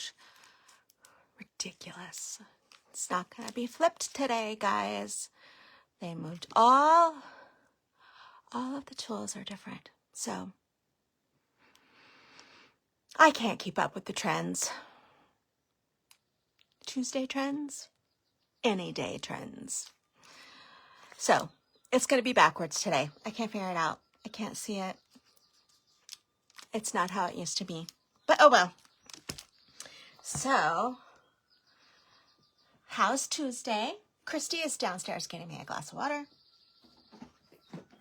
porch. Ridiculous. It's not going to be flipped today, guys. They moved all of the tools are different. So I can't keep up with the trends. Tuesday trends, any day trends. So it's going to be backwards today. I can't figure it out. I can't see it. It's not how it used to be. But oh well. So, how's Tuesday? Christy is downstairs getting me a glass of water.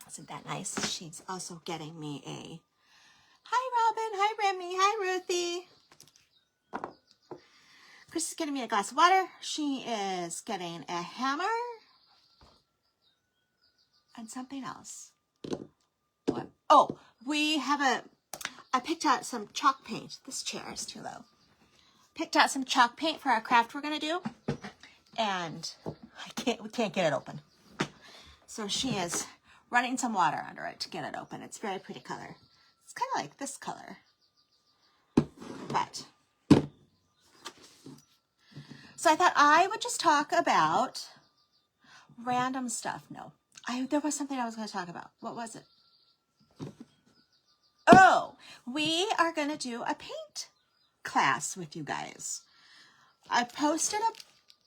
Isn't that nice? She's also getting me a hi Robin, hi Remy, hi Ruthie. Christy's getting me a glass of water. She is getting a hammer and something else. What? Oh, we have I picked out some chalk paint. This chair is too low. Picked out some chalk paint for our craft we're gonna do, and we can't get it open. So she is running some water under it to get it open. It's a very pretty color. It's kind of like this color, but. So I thought I would just talk about random stuff. No, there was something I was going to talk about. What was it? Oh, we are going to do a paint class with you guys. I posted a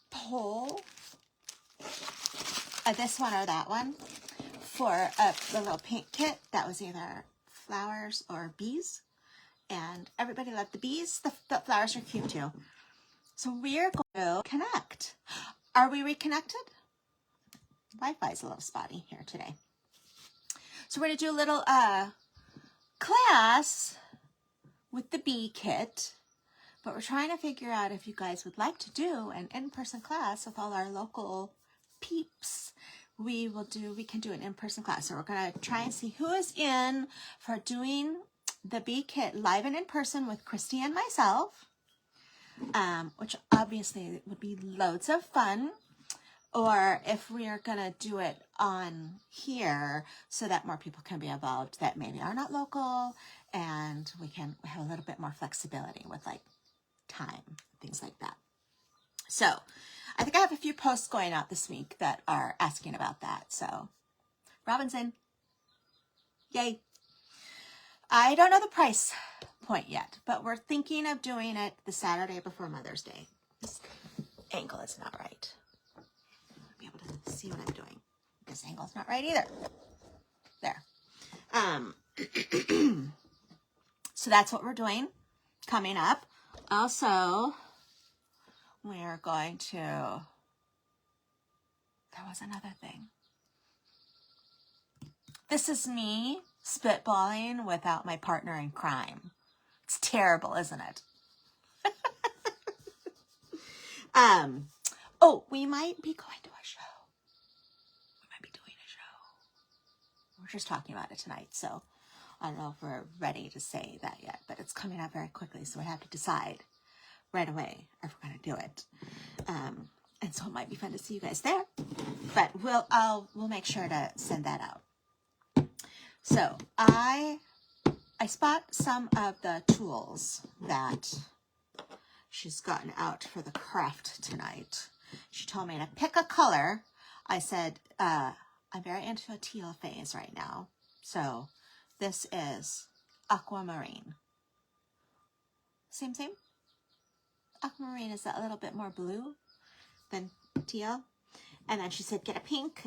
poll, this one or that one, for a little paint kit that was either flowers or bees. And everybody loved the bees. The flowers are cute too. So we're going to connect. Are we reconnected? Wi-Fi is a little spotty here today. So we're going to do a little class with the bee kit, but we're trying to figure out if you guys would like to do an in-person class with all our local peeps. We can do an in-person class. So we're going to try and see who is in for doing the bee kit live and in person with Christy and myself. Which obviously would be loads of fun, or if we are going to do it on here so that more people can be involved that maybe are not local, and we can have a little bit more flexibility with like time, things like that. So I think I have a few posts going out this week that are asking about that. So Robinson, yay. I don't know the price point yet, but we're thinking of doing it the Saturday before Mother's Day. This angle is not right. I'll be able to see what I'm doing. This angle's not right either. There. So that's what we're doing coming up. Also, we're going to, there was another thing. This is me spitballing without my partner in crime. It's terrible, isn't it? Oh, we might be going to a show. We might be doing a show. We're just talking about it tonight, so I don't know if we're ready to say that yet, but it's coming up very quickly, so we have to decide right away if we're going to do it. And so it might be fun to see you guys there, but we'll make sure to send that out. So I spot some of the tools that she's gotten out for the craft tonight. She told me to pick a color. I said, I'm very into a teal phase right now. So this is aquamarine. Same. Aquamarine is a little bit more blue than teal. And then she said, get a pink.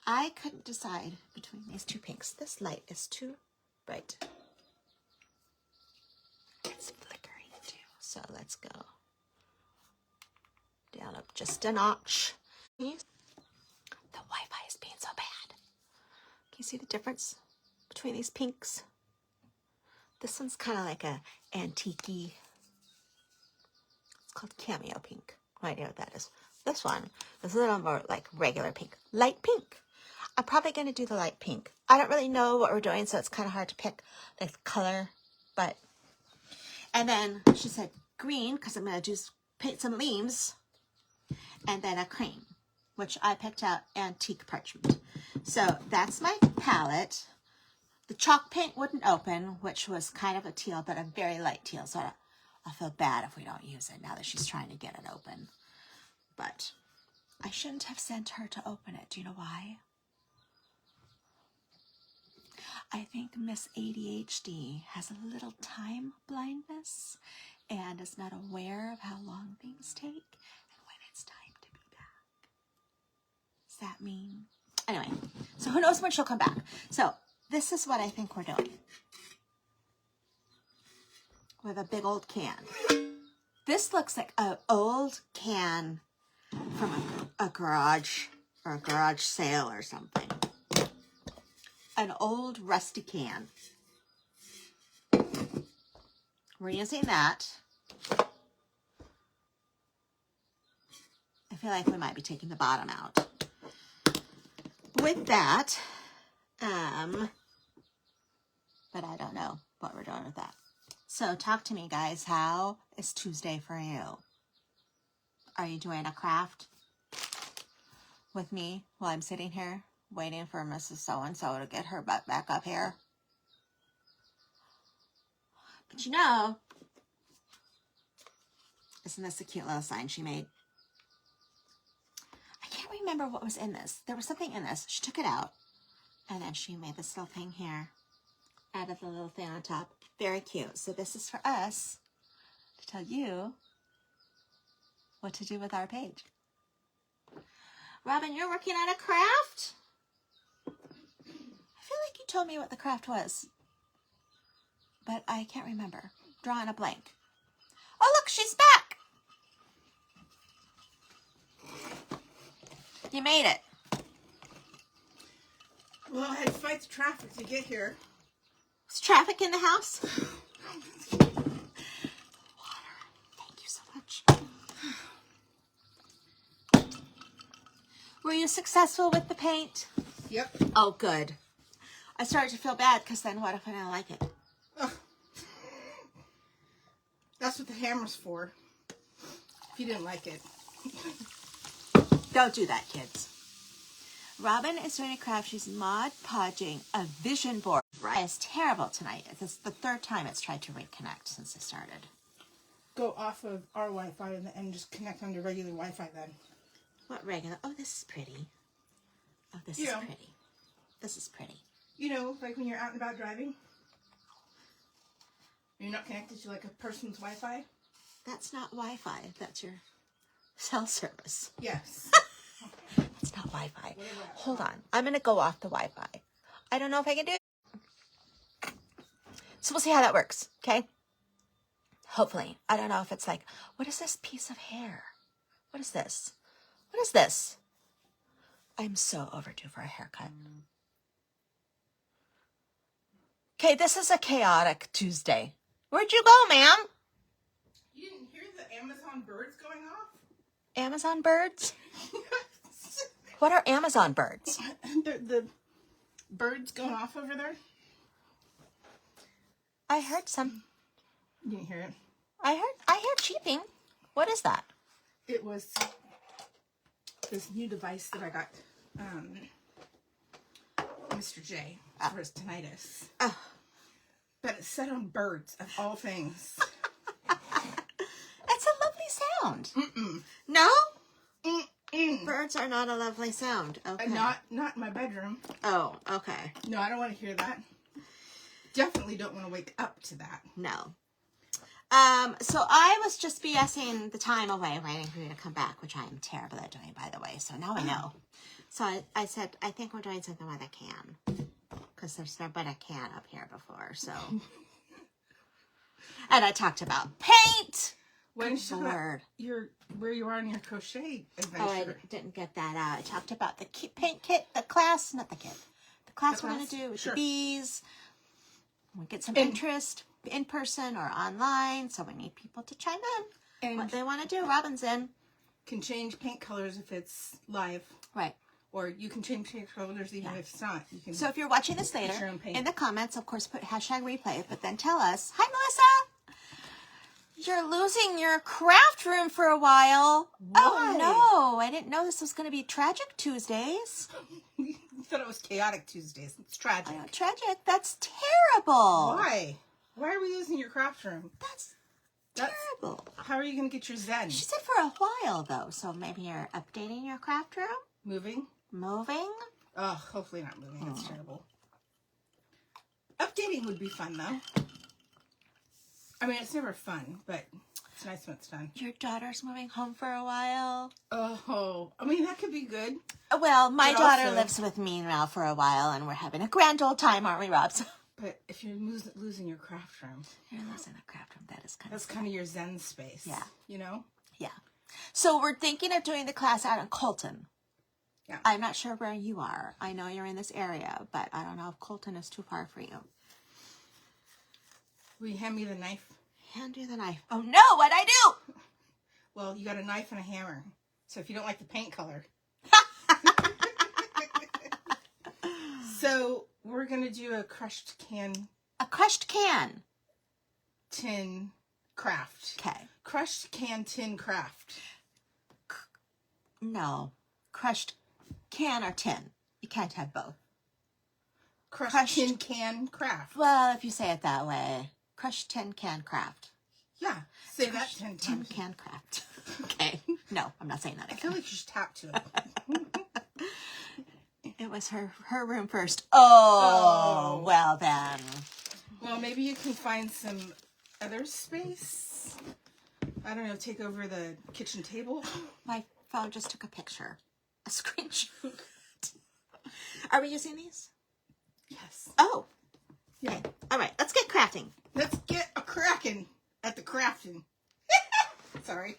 I couldn't decide between these two pinks. This light is too bright. It's flickering too. So let's go down up just a notch. The Wi-Fi is being so bad. Can you see the difference between these pinks? This one's kind of like a antique-y. It's called cameo pink. No idea what that is. This one is a little more like regular pink. Light pink. I'm probably going to do the light pink. I don't really know what we're doing, so it's kind of hard to pick the color. But, and then she said green, because I'm going to paint some leaves. And then a cream, which I picked out antique parchment. So that's my palette. The chalk paint wouldn't open, which was kind of a teal, but a very light teal. So I'll feel bad if we don't use it now that she's trying to get it open. But I shouldn't have sent her to open it. Do you know why? I think Miss ADHD has a little time blindness and is not aware of how long things take and when it's time to be back. Does that mean? Anyway, so who knows when she'll come back. So this is what I think we're doing with a big old can. This looks like an old can from a garage or a garage sale or something. An old rusty can. We're using that. I feel like we might be taking the bottom out. With that, but I don't know what we're doing with that. So talk to me, guys. How is Tuesday for you? Are you doing a craft with me while I'm sitting here waiting for Mrs. So-and-so to get her butt back up here? But you know, isn't this a cute little sign she made? I can't remember what was in this. There was something in this. She took it out, and then she made this little thing here. Added the little thing on top. Very cute. So this is for us to tell you what to do with our page. Robin, you're working on a craft? I feel like you told me what the craft was, but I can't remember. Drawing a blank. Oh, look, she's back. You made it. Well, I had to fight the traffic to get here. Is traffic in the house? Water. Thank you so much. Were you successful with the paint? Yep. Oh, good. I started to feel bad because then what if I don't like it? That's what the hammer's for. If you didn't like it. Don't do that, kids. Robin is doing a craft. She's Mod Podging a vision board. It's terrible tonight. This is the third time it's tried to reconnect since it started. Go off of our Wi-Fi and just connect onto regular Wi-Fi then. What regular? Oh, this is pretty. Oh, this is pretty. This is pretty. You know, like when you're out and about driving. You're not connected to like a person's Wi-Fi. That's not Wi-Fi. That's your cell service. Yes. It's not Wi-Fi. Hold on. I'm going to go off the Wi-Fi. I don't know if I can do it. So we'll see how that works, okay? Hopefully. I don't know if it's like, what is this piece of hair? What is this? What is this? I'm so overdue for a haircut. Okay, this is a chaotic Tuesday. Where'd you go, ma'am? You didn't hear the Amazon birds going off? Amazon birds? What are Amazon birds? The birds going off over there? I heard some. You didn't hear it? I heard cheeping. What is that? It was this new device that I got Mr. J for his tinnitus. Oh. But it's set on birds, of all things. It's a lovely sound. Mm-mm. No? Mm-mm. Birds are not a lovely sound. Okay. Not in my bedroom. Oh, okay. No, I don't want to hear that. Definitely don't want to wake up to that. No. So I was just BSing the time away waiting for you to come back, which I am terrible at doing, by the way. So now I know. So I said, I think we're doing something with a can. Because there's never been a can up here before, so. And I talked about paint. When where you are in your crochet adventure. Oh, I didn't get that out. I talked about the paint kit, the class, not the kit. The class we're going to do with the bees. We'll get some interest in person or online, so we need people to chime in. And what they want to do. Robin's in. Can change paint colors if it's live. Right. Or you can change paint colors even if it's not. You can. So if you're watching this later, in the comments, of course, put hashtag replay, but then tell us, hi, Melissa! You're losing your craft room for a while. Why? Oh, no. I didn't know this was going to be Tragic Tuesdays. You thought it was Chaotic Tuesdays. It's tragic. Tragic? That's terrible. Why? Why are we losing your craft room? That's That's terrible. How are you going to get your Zen? She said for a while, though. So maybe you're updating your craft room? Moving? Moving? Oh, hopefully not moving. That's terrible. Updating would be fun, though. I mean, it's never fun, but it's nice when it's done. Your daughter's moving home for a while? Oh, I mean, that could be good. Well, my But daughter also- lives with me now for a while, and we're having a grand old time, aren't we, Robs? But if you're losing your craft room, You're losing a craft room. That is kind that's of... kind of your Zen space. Yeah. You know? Yeah. So we're thinking of doing the class out in Colton. Yeah. I'm not sure where you are. I know you're in this area, but I don't know if Colton is too far for you. Will you hand me the knife? Hand you the knife. Oh, no! What'd I do? Well, you got a knife and a hammer. So if you don't like the paint color. So we're going to do a crushed can A crushed can. tin craft. Okay. Crushed can tin craft. No. Crushed can or tin. You can't have both. Crushed tin can craft. Well, if you say it that way. Crushed tin can craft. Yeah. Say that 10 Tin times. can craft. Okay. No, I'm not saying that I feel again. like you should tap to it. It was her room first. Oh, well then. Well, maybe you can find some other space. I don't know, take over the kitchen table. My phone just took a picture. A screenshot. Are we using these? Yes. Oh. Yeah. All right. Let's get crafting. Let's get a cracking at the crafting. Sorry.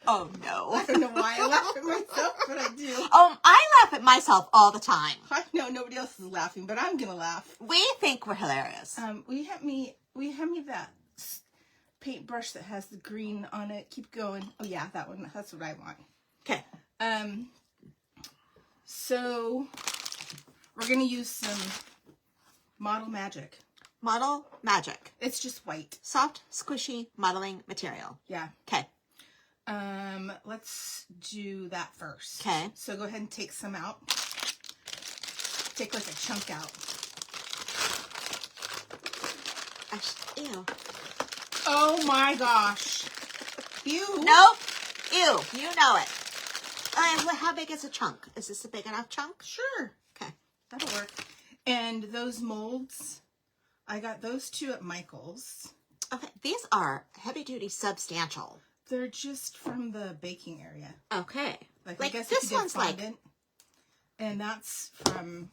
Oh, no. I don't know why I laugh at myself, but I do. I laugh at myself all the time. I know nobody else is laughing, but I'm gonna laugh. We think we're hilarious. Will you hand me that paintbrush that has the green on it? Keep going. Oh yeah, that one. That's what I want. Okay. So we're gonna use some Model Magic. Model Magic. It's just white. Soft, squishy modeling material. Yeah. Okay. Let's do that first. Okay. So go ahead and take some out. Take like a chunk out. Ew. Oh my gosh. Ew. Nope. Ew. You know it. How big is a chunk? Is this a big enough chunk? Sure. Okay. That'll work. And those molds, I got those two at Michael's. Okay. These are heavy duty substantial. They're just from the baking area. Okay. Like Like I guess this if you did one's like... fondant. And that's from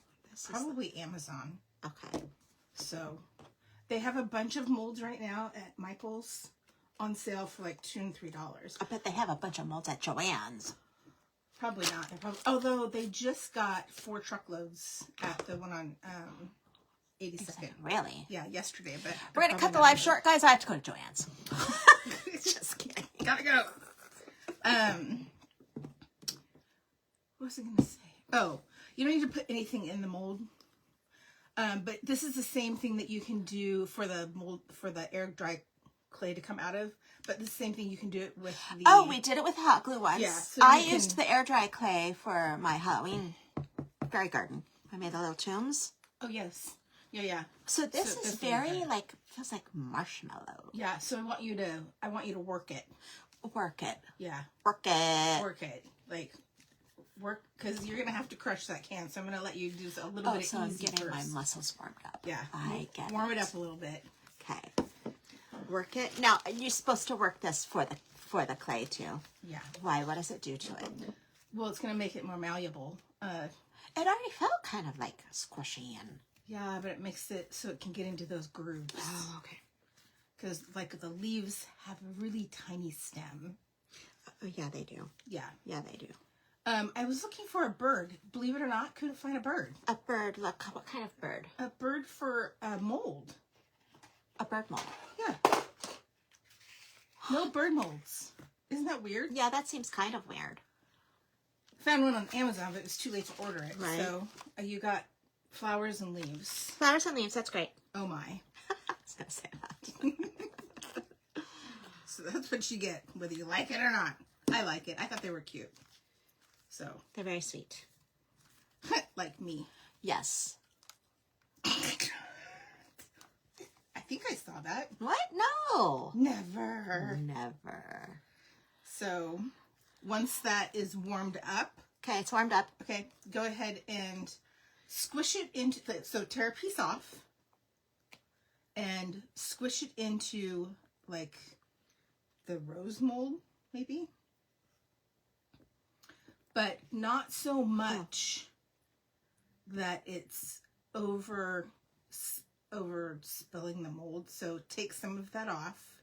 probably Amazon. Okay. So they have a bunch of molds right now at Michael's on sale for like $2 and $3. I bet they have a bunch of molds at Joann's. Probably not. Although they just got 4 truckloads at the one on 82nd. Really? Yeah, yesterday. But We're going to cut the live short, guys. I have to go to Joann's. Just kidding. Gotta go. What was I gonna say? Oh, you don't need to put anything in the mold. But this is the same thing that you can do for the mold for the air dry clay to come out of. But the same thing you can do it with the. Oh, we did it with hot glue once. Yeah, so I you used the air dry clay for my Halloween fairy garden. I made the little tombs. Oh yes. Yeah. So this So is this very is- like feels like marshmallow. Yeah. So I want you to work it. Work it. Yeah. Work it. Work it. Like work because you're gonna have to crush that can. So I'm gonna let you do a little bit So of I'm easy getting first. my muscles warmed up. Yeah. I get Warm it up a little bit. Okay. Work it. Now you're supposed to work this for the clay too. Yeah. Why? What does it do to it? Well, it's gonna make it more malleable. It already felt kind of like squishy and. Yeah, but it makes it so it can get into those grooves. Oh, okay. Because like the leaves have a really tiny stem. Oh, yeah, they do. Yeah. Yeah, they do. I was looking for a bird. Believe it or not, couldn't find a bird. A bird. Look, what kind of bird? A bird for a mold. A bird mold. Yeah. No bird molds. Isn't that weird? Yeah, that seems kind of weird. Found one on Amazon, but it was too late to order it. Right. So you got flowers and leaves. Flowers and leaves. That's great. Oh my. I was gonna say that. So that's what you get, whether you like it or not. I like it. I thought they were cute. So. They're very sweet. Like me. Yes. I think I saw that. What? No. Never. Never. So, once that is warmed up. Okay, it's warmed up. Okay, go ahead and squish it into, so tear a piece off. And squish it into, like, the rose mold, maybe. But not so much that it's over spilling the mold. So take some of that off,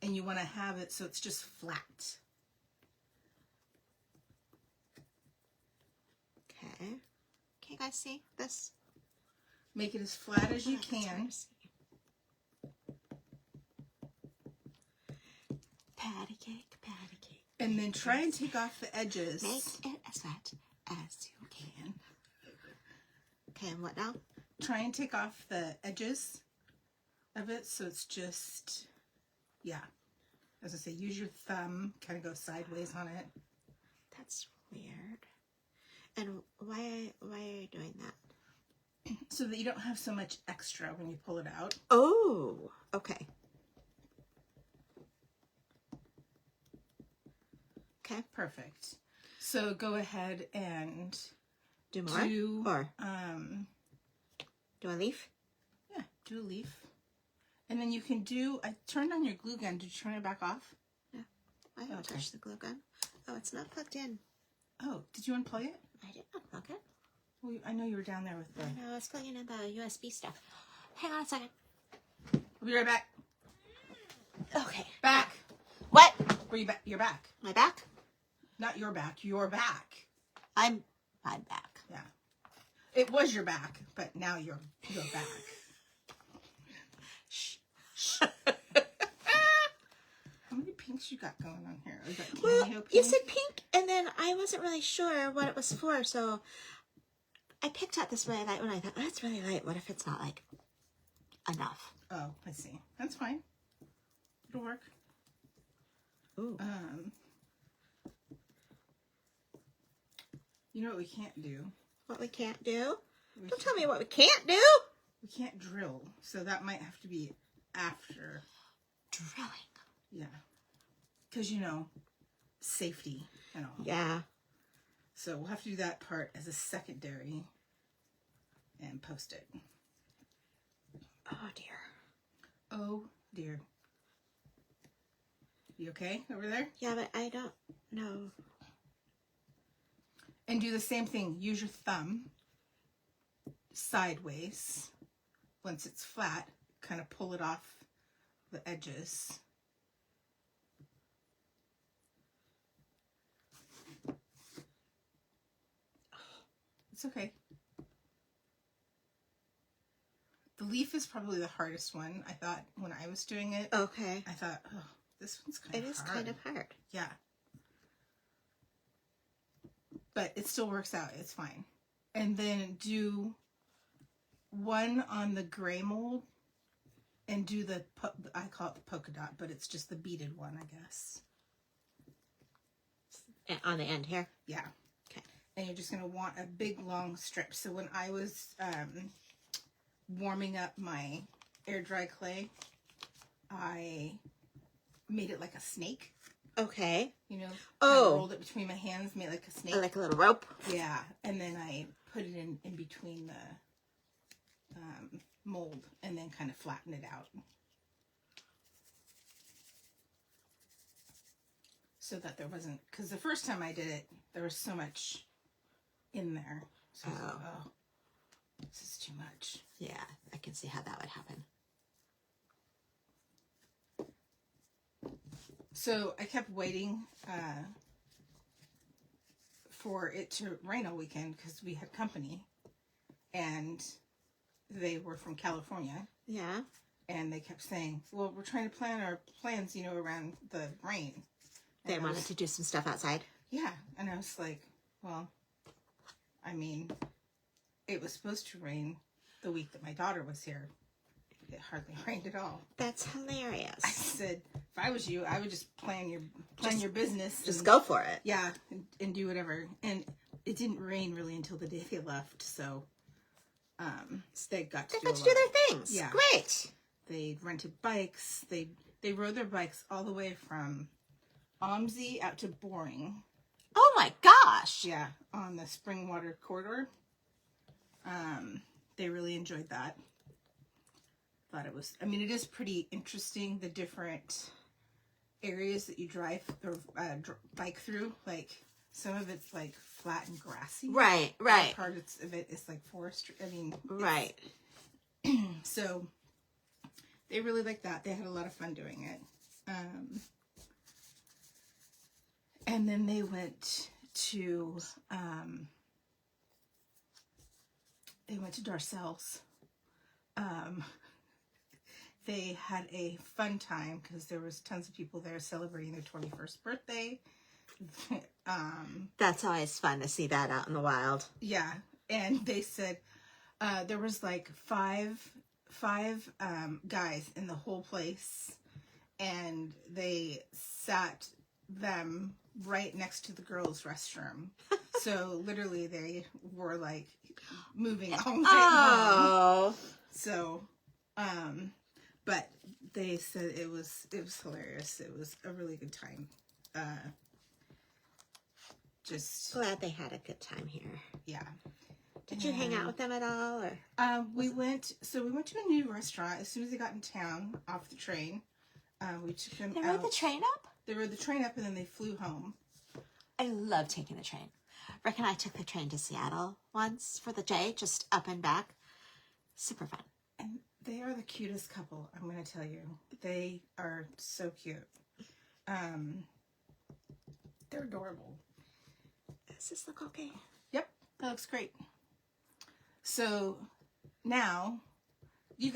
and you want to have it so it's just flat. Okay. Can you guys see this? Make it as flat as you can. Patty cake, patty cake. And then try and take off the edges. Make it as flat as you can. Okay, and what now? Try and take off the edges of it so it's just, yeah. As I say, use your thumb, kind of go sideways on it. That's weird. And why are you doing that? So that you don't have so much extra when you pull it out. Oh, okay. Okay. Perfect. So go ahead and do more. Do a leaf? Yeah, do a leaf. And then you can do, I turned on your glue gun. Did you turn it back off? No, I haven't touched the glue gun. Oh, it's not plugged in. Oh, did you unplug it? I did not plug it. Well, I know you were down there with the... I know, I was plugging in the USB stuff. Hang on a second. I'll be right back. Okay. Back. What? Were you back? You're back. My back? Not your back. You're back. I'm back. Yeah. It was your back, but now you're back. Shh. How many pinks you got going on here? You got Well, cameo pink? you said pink, and then I wasn't really sure what it was for, so I picked out this really light one. I thought, oh, that's really light. What if it's not, like, enough? Oh, I see. That's fine. It'll work. Ooh. You know what we can't do? What we can't do? Don't tell me what we can't do. We can't drill, so that might have to be after. Drilling. Yeah. Because, you know, safety and all. Yeah. So we'll have to do that part as a secondary and post it. Oh, dear. Oh, dear. You okay over there? Yeah, but I don't know. And do the same thing. Use your thumb sideways. Once it's flat, kind of pull it off the edges. It's okay. The leaf is probably the hardest one. I thought when I was doing it. Okay. I thought, oh, this one's kind of hard. It is kind of hard. Yeah. But it still works out. It's fine. And then do one on the gray mold and do the, I call it the polka dot, but it's just the beaded one, I guess. On the end here? Yeah. Okay. And you're just going to want a big long strip. So when I was warming up my air dry clay, I made it like a snake. Okay. You know, Oh. I rolled it between my hands, made it like a snake. Like a little rope? Yeah, and then I put it in between the mold and then kind of flatten it out. So that there wasn't, because the first time I did it, there was so much in there. So I was like, oh, this is too much. Yeah, I can see how that would happen. So I kept waiting for it to rain all weekend because we had company and they were from California. Yeah. And they kept saying, well, we're trying to plan our plans, you know, around the rain. They wanted to do some stuff outside. Yeah. And I was like, well, I mean, it was supposed to rain the week that my daughter was here. It hardly rained at all. That's hilarious. I said, If I was you, I would just plan your business. Just and, go for it. Yeah, and do whatever. And it didn't rain really until the day they left, so they got to do their things. Yeah. Great. They rented bikes. They rode their bikes all the way from Omsey out to Boring. Oh my gosh. Yeah, on the Springwater corridor. They really enjoyed that. Thought it was, I mean, it is pretty interesting, the different areas that you drive or bike through. Like, some of it's like flat and grassy. Right. Part of it is like forestry. I mean, right. So they really liked that. They had a lot of fun doing it. And then they went to Darcel's. They had a fun time because there was tons of people there celebrating their 21st birthday. That's always fun to see that out in the wild. Yeah, and they said there was like five guys in the whole place, and they sat them right next to the girls' restroom. So literally they were like moving all night long. So, but they said it was hilarious. It was a really good time. Just glad they had a good time here. Yeah. Did you hang out with them at all, or? We went to a new restaurant as soon as they got in town off the train. We took them out. They rode the train up? They rode the train up and then they flew home. I love taking the train. Rick and I took the train to Seattle once for the day, just up and back. Super fun. And they are the cutest couple, I'm going to tell you. They are so cute. They're adorable. Does this look okay? Yep, that looks great. So now, you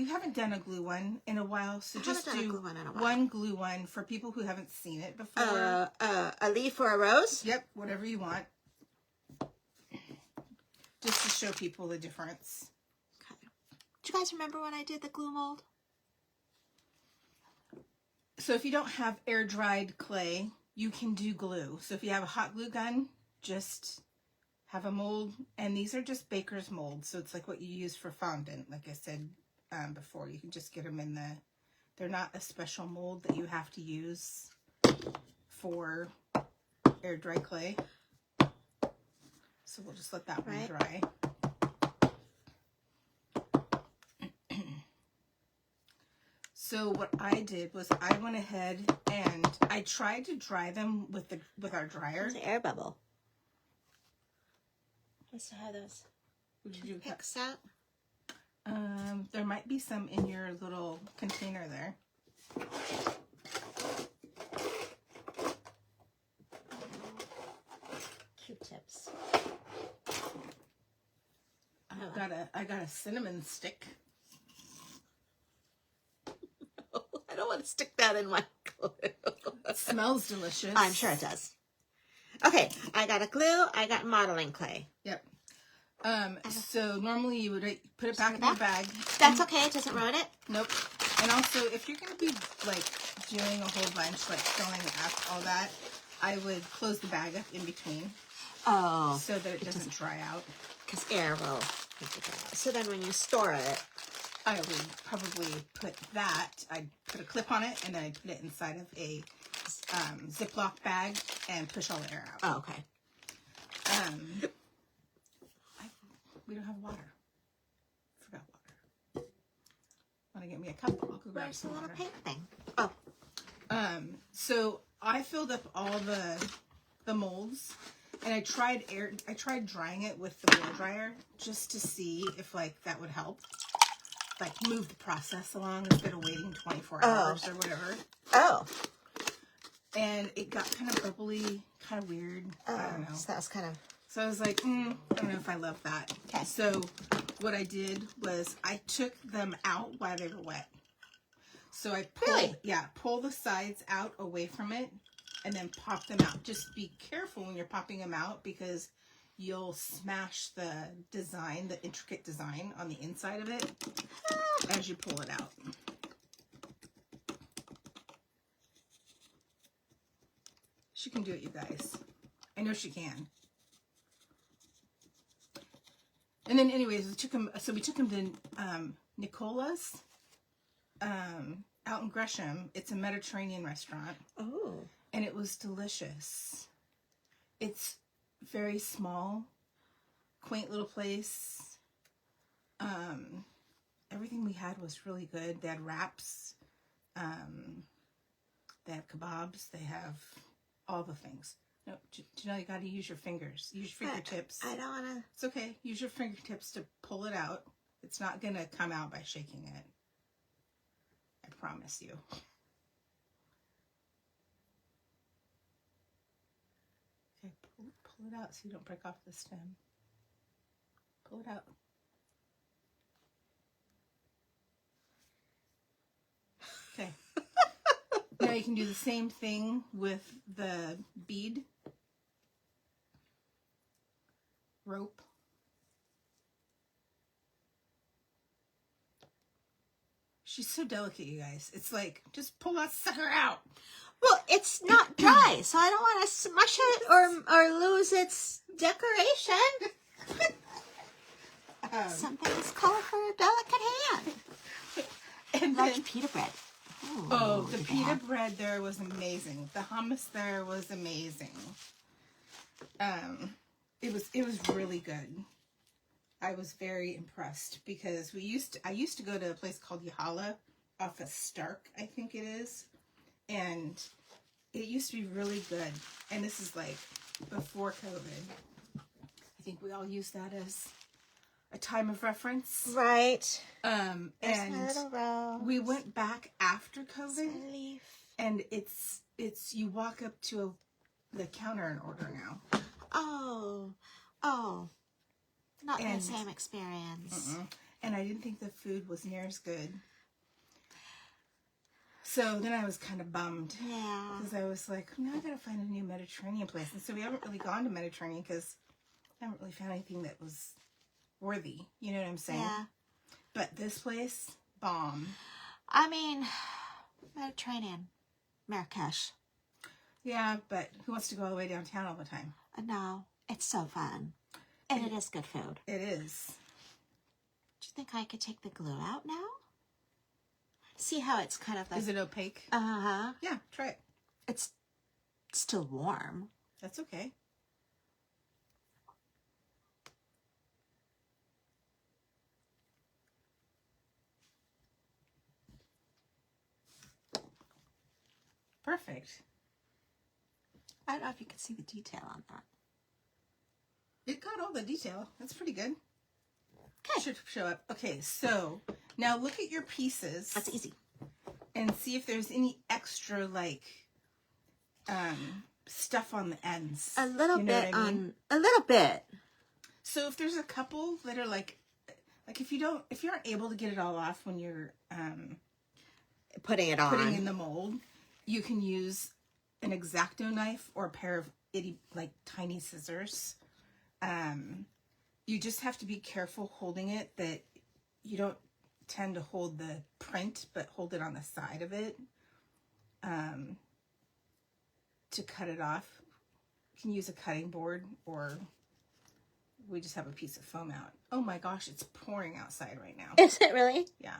haven't done a glue one in a while, so just do one glue one for people who haven't seen it before. A leaf or a rose? Yep, whatever you want. Just to show people the difference. Okay. Do you guys remember when I did the glue mold? So if you don't have air-dried clay, you can do glue. So if you have a hot glue gun, just have a mold. And these are just baker's molds. So it's like what you use for fondant. Like I said before, you can just get them in they're not a special mold that you have to use for air-dry clay. So we'll just let that one dry. So what I did was I went ahead and I tried to dry them with our dryer. There's an air bubble. I still have those. Would you do Fix that? There might be some in your little container there. Q-tips. I got a cinnamon stick. I don't want to stick that in my glue. It smells delicious. I'm sure it does. Okay, I got a glue. I got modeling clay. Yep. So normally you would put it back in your bag. That's okay. It doesn't ruin it. Nope. And also, if you're going to be like doing a whole bunch, like filling up all that, I would close the bag up in between. Oh. So that it doesn't dry out. Because air will make it dry out. So then when you store it, I would probably put that. I'd put a clip on it, and then I'd put it inside of a Ziploc bag and push all the air out. oh, okay. We don't have water. Forgot water. Want to get me a cup? I'll go grab Where's the some little water. paint thing? Oh. So I filled up all the molds, and I tried drying it with the blow dryer just to see if like that would help, like move the process along instead of waiting 24 hours or whatever. Oh. And it got kind of bubbly, kind of weird. I don't know. So that was kind of... So I was like, I don't know if I love that. Okay. So what I did was I took them out while they were wet. So I pull the sides out away from it and then pop them out. Just be careful when you're popping them out because you'll smash the design, the intricate design on the inside of it as you pull it out. She can do it, you guys. I know she can. And then anyways, we took him to Nicola's out in Gresham. It's a Mediterranean restaurant. Oh. And it was delicious. It's very small, quaint little place. Everything we had was really good. They had wraps. They have kebabs. They have all the things. No, do you know you got to use your fingers. Use your fingertips. I don't want to. It's okay. Use your fingertips to pull it out. It's not going to come out by shaking it. I promise you. Okay, pull it out so you don't break off the stem. Pull it out. Okay. Now you can do the same thing with the bead rope. She's so delicate, you guys. It's like, just pull that sucker out. Well, it's not dry, so I don't want to smush it or lose its decoration. Something is called for a delicate hand. And Like then, pita bread. Ooh, oh, the yeah. pita bread there was amazing. The hummus there was amazing. It was really good. I was very impressed because I used to go to a place called Yahala off of Stark, I think it is. And it used to be really good. And this is like before COVID. I think we all use that as a time of reference. Right. And my little rose. we went back after COVID. A leaf. And it's you walk up to the counter and order now. Oh. Not And- the same experience. And I didn't think the food was near as good. So then I was kind of bummed. Yeah. Because I was like, now I gotta find a new Mediterranean place. And so we haven't really gone to Mediterranean because I haven't really found anything that was worthy. You know what I'm saying? Yeah. But this place, bomb. I mean, Mediterranean. Marrakesh. Yeah, but who wants to go all the way downtown all the time? No, it's so fun. And it is good food. It is. Do you think I could take the glue out now? See how it's kind of like... Is it opaque? Uh-huh. Yeah, try it. It's still warm. That's okay. Perfect. I don't know if you can see the detail on that. It got all the detail. That's pretty good. Okay. Should show up. Okay, so now look at your pieces. That's easy. And see if there's any extra like stuff on the ends. A little You know bit what I mean? on... A little bit. So if there's a couple that are like if you aren't able to get it all off when you're Putting it on. putting in the mold, you can use an X-Acto knife or a pair of tiny scissors. You just have to be careful holding it that you don't tend to hold the print, but hold it on the side of it to cut it off. You can use a cutting board, or we just have a piece of foam out. Oh my gosh, it's pouring outside right now. Is it really? Yeah.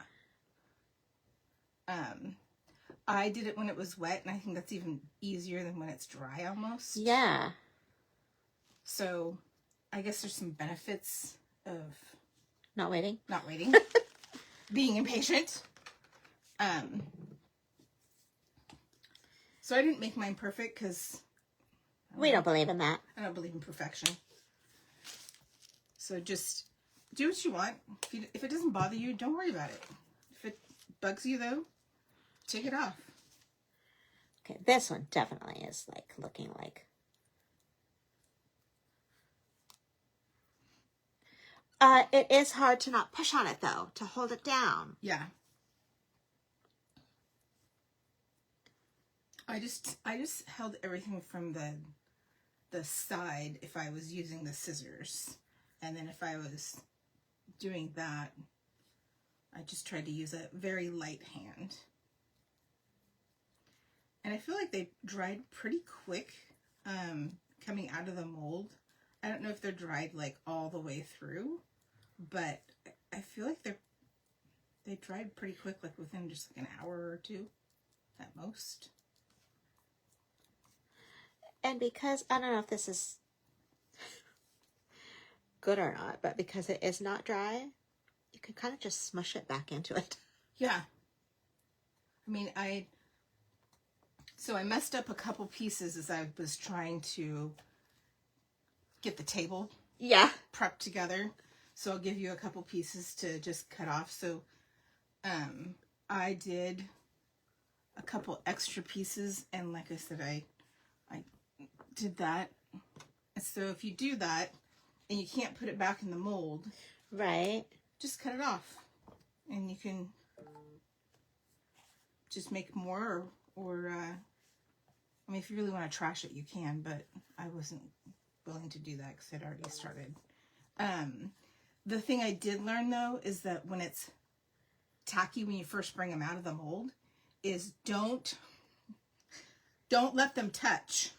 I did it when it was wet, and I think that's even easier than when it's dry almost. Yeah. So I guess there's some benefits of Not waiting? not waiting, being impatient. So I didn't make mine perfect because We don't believe in that. I don't believe in perfection. So just do what you want. If it doesn't bother you, don't worry about it. If it bugs you, though, take it off. Okay, this one definitely is like looking like... it is hard to not push on it though, to hold it down. Yeah. I just held everything from the side if I was using the scissors. And then if I was doing that, I just tried to use a very light hand. And I feel like they dried pretty quick. coming out of the mold. I don't know if they're dried like all the way through, but I feel like they dried pretty quick, like within just like an hour or two at most. And because, I don't know if this is good or not, but because it is not dry, you can kind of just smush it back into it. Yeah. I mean, so I messed up a couple pieces as I was trying to get the table prepped together. So I'll give you a couple pieces to just cut off. So I did a couple extra pieces, and like I said, I did that. And so if you do that and you can't put it back in the mold, right, just cut it off, and you can just make more, or I mean, if you really want to trash it, you can, but I wasn't willing to do that because I'd already started. The thing I did learn, though, is that when it's tacky, when you first bring them out of the mold, is don't let them touch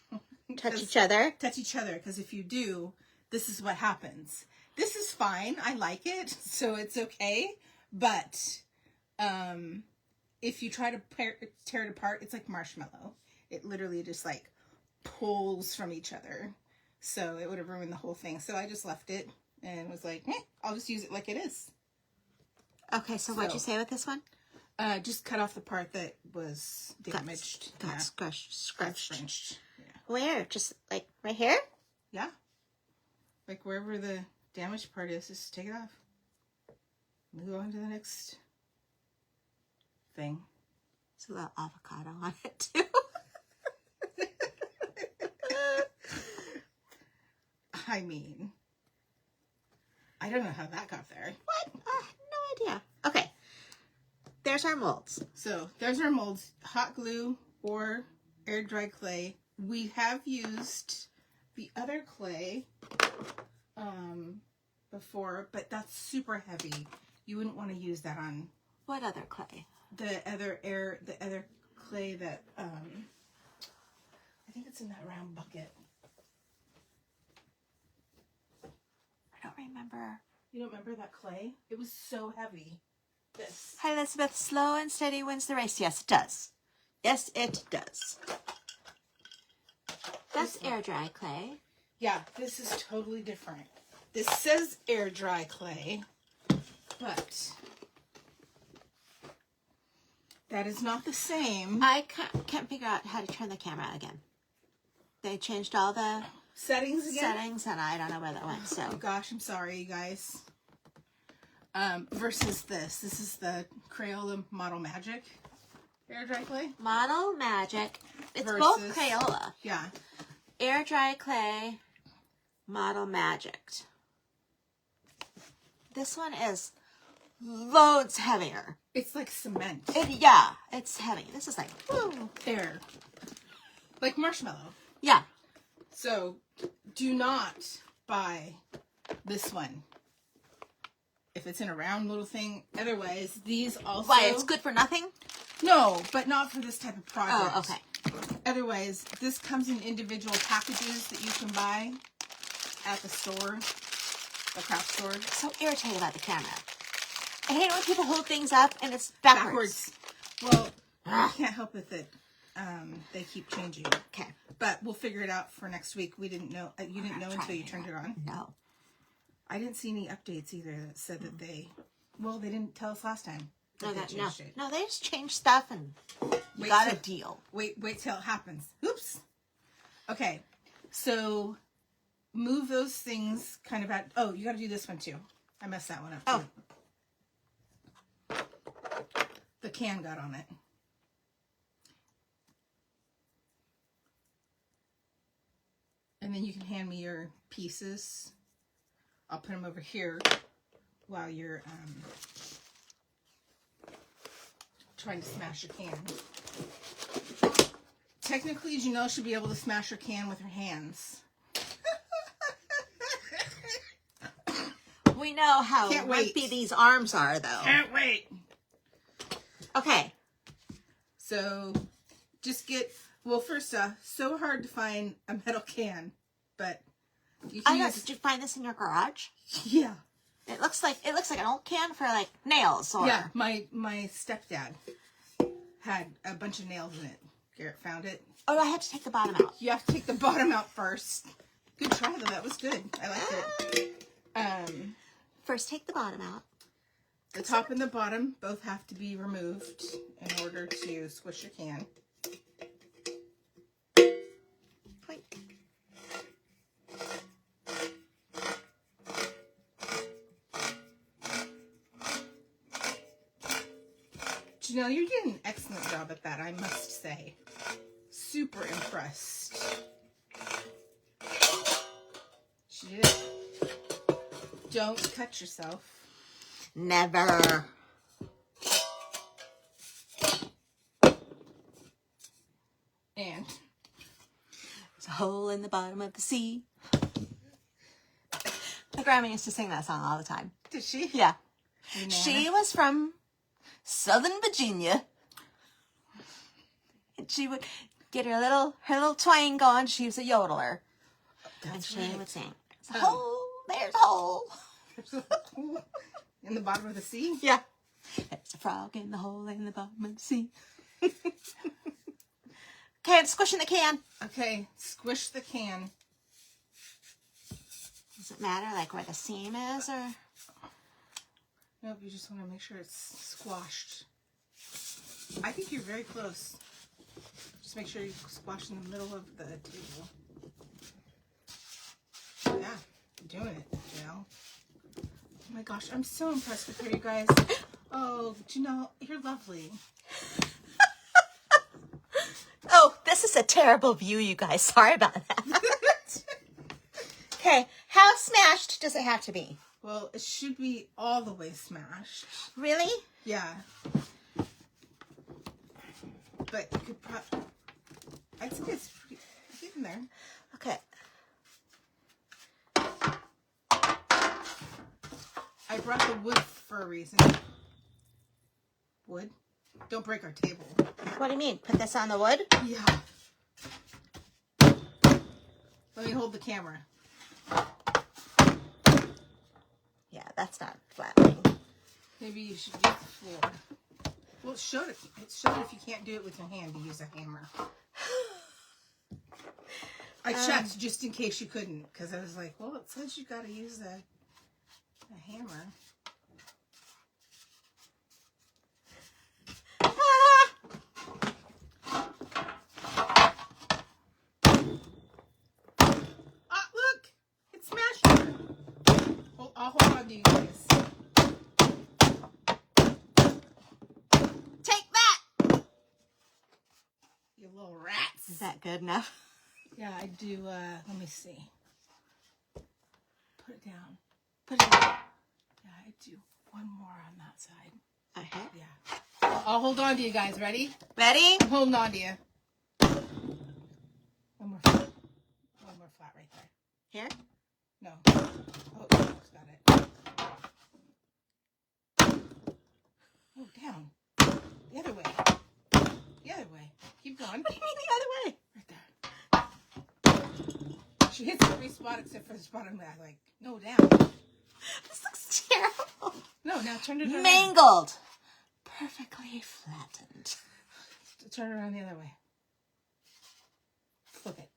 each other. Touch each other, because if you do, this is what happens. This is fine. I like it, so it's okay. But if you try to tear it apart, it's like marshmallow. It literally just like pulls from each other. So it would have ruined the whole thing. So I just left it and was like, I'll just use it like it is. Okay, so what'd you say with this one? Just cut off the part that was damaged. Got scratched. Yeah. Where? Just like right here? Yeah. Like wherever the damaged part is, just take it off. Move on to the next thing. There's a little avocado on it too. I mean, I don't know how that got there. What? No idea. Okay. There's our molds. So there's our molds. Hot glue or air dry clay. We have used the other clay before, but that's super heavy. You wouldn't want to use that on What other clay? the other clay that I think it's in that round bucket. I don't remember. You don't remember that clay? It was so heavy. This. Hi, Elizabeth. Slow and steady wins the race. Yes, it does. Yes, it does. That's air dry clay. Yeah, this is totally different. This says air dry clay, but that is not the same. I can't figure out how to turn the camera again. They changed all the Settings again? and I don't know where that went. So Oh gosh, I'm sorry, you guys. Versus this. This is the Crayola Model Magic air dry clay. Model Magic. It's Versus- both Crayola. Yeah. Air dry clay. Model Magic. This one is loads heavier. It's like cement. It's heavy. This is like, woo. Air. Like marshmallow. Yeah. So, do not buy this one if it's in a round little thing. Otherwise, these also... Why, it's good for nothing? No, but not for this type of project. Oh, okay. Otherwise, this comes in individual packages that you can buy at the store, the craft store. So irritated about the camera. I hate it when people hold things up and it's backwards. Well, I can't help it that they keep changing. Okay. But we'll figure it out for next week. We didn't know. You didn't know until you turned it on? No. I didn't see any updates either that said that they didn't tell us last time. No, They changed it. no, they just changed stuff and you Wait got a till- deal. Wait till it happens. Oops. Okay. So move those things kind of out. Oh, you got to do this one too. I messed that one up too. The can got on it. And then you can hand me your pieces. I'll put them over here while you're trying to smash a can. Technically, Janelle should be able to smash her can with her hands. We know how Can't wait. wimpy these arms are, though. Can't wait. Okay. So just get, well, first off, so hard to find a metal can, but you I can know. use, Did you find this in your garage? yeah. It looks like an old can for like nails or. Yeah, my stepdad had a bunch of nails in it. Garrett found it. Oh, I have to take the bottom out. You have to take the bottom out first. Good try though. That was good. I liked it. First, take the bottom out. The top and the bottom both have to be removed in order to squish your can. Clink. Janelle, you're doing an excellent job at that, I must say. Super impressed. She did it. Don't cut yourself. Never. And There's a hole in the bottom of the sea. My grandma used to sing that song all the time. did she? Yeah. Hey, She was from Southern Virginia. And she would get her little twang going. She was a yodeler. And she would sing. There's a hole, there's a hole. In the bottom of the sea? Yeah. There's a frog in the hole in the bottom of the sea. Okay, I'm squishing the can. Okay, squish the can. Does it matter like where the seam is or? Nope, you just want to make sure it's squashed. I think you're very close. Just make sure you squash in the middle of the table. Yeah, you're doing it, Janelle. Oh my gosh, I'm so impressed with her, you guys. Oh, Janelle, you're lovely. Oh, this is a terrible view, you guys. Sorry about that. Okay, how smashed does it have to be? Well, it should be all the way smashed. Really? Yeah. But you could probably... I'd say it's pretty... Get in there. Okay. I brought the wood for a reason. Wood? Don't break our table. What do you mean? Put this on the wood? Yeah. Let me hold the camera. Yeah, that's not flattering. Maybe you should use the floor. Well, it showed it if you can't do it with your hand to use a hammer. I checked just in case you couldn't, because I was like, well, it says you got to use a hammer. Ah, look! It's smashed. I'll hold on to you guys. Take that! You little rats. Is that good enough? Yeah, I do, let me see. Put it down. Put it in. Yeah, I do one more on that side. Okay. Yeah. I'll hold on to you guys. Ready? Ready? I'm holding on to you. One more flat. One more flat right there. Here? No. Oh, got it. Oh, down. The other way. The other way. Keep going. What do you mean the other way? Right there. She hits every spot except for the spot I'm like, no, down. This looks terrible. No, now turn it around. Mangled. Perfectly flattened. Turn it around the other way. Flip it.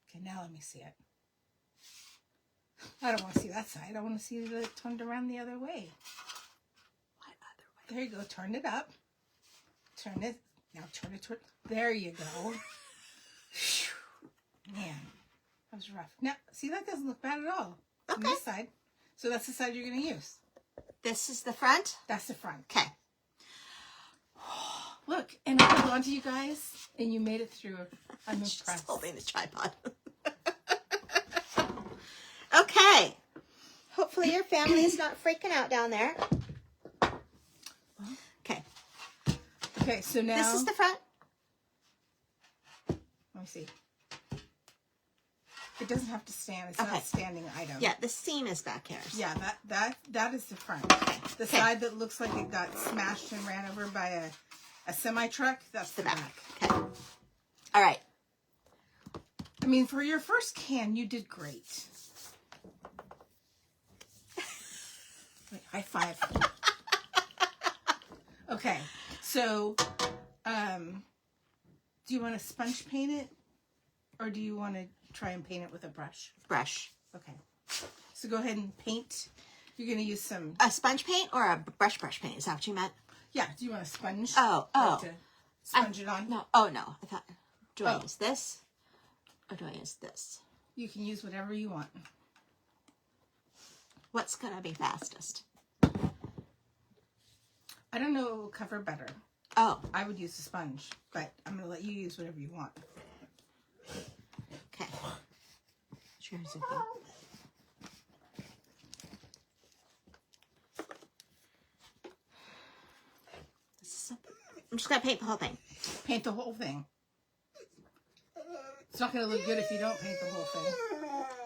Okay, now let me see it. I don't want to see that side. I want to see it turned around the other way. What other way? There you go. Turn it up. Turn it. Now turn it toward. There you go. Man, that was rough. Now, see, that doesn't look bad at all. On Okay. this side. So that's the side you're going to use. This is the front? That's the front. Okay. Look, and I held on to you guys, and you made it through. I'm She's impressed. holding the tripod. Okay. Hopefully your family is not freaking out down there. Okay. Okay, so now... This is the front. Let me see. It doesn't have to stand. It's Okay. not a standing item. Yeah, the seam is back here. Yeah, that is the front. The Okay. side that looks like it got smashed and ran over by a semi-truck, that's the back. Okay. All right. I mean, for your first can, you did great. Wait, high five. Okay, so, do you want to sponge paint it? Or do you want to try and paint it with a brush? Brush. Okay. So go ahead and paint. You're going to use some... A sponge paint or a brush paint? Is that what you meant? Yeah. Do you want a sponge? Oh. To sponge it on? No. Oh, no. I thought... Do I use this? Or do I use this? You can use whatever you want. What's going to be fastest? I don't know what will cover better. Oh. I would use a sponge, but I'm going to let you use whatever you want. Okay. Sure, Zuko. I'm just going to paint the whole thing. Paint the whole thing. It's not going to look good if you don't paint the whole thing.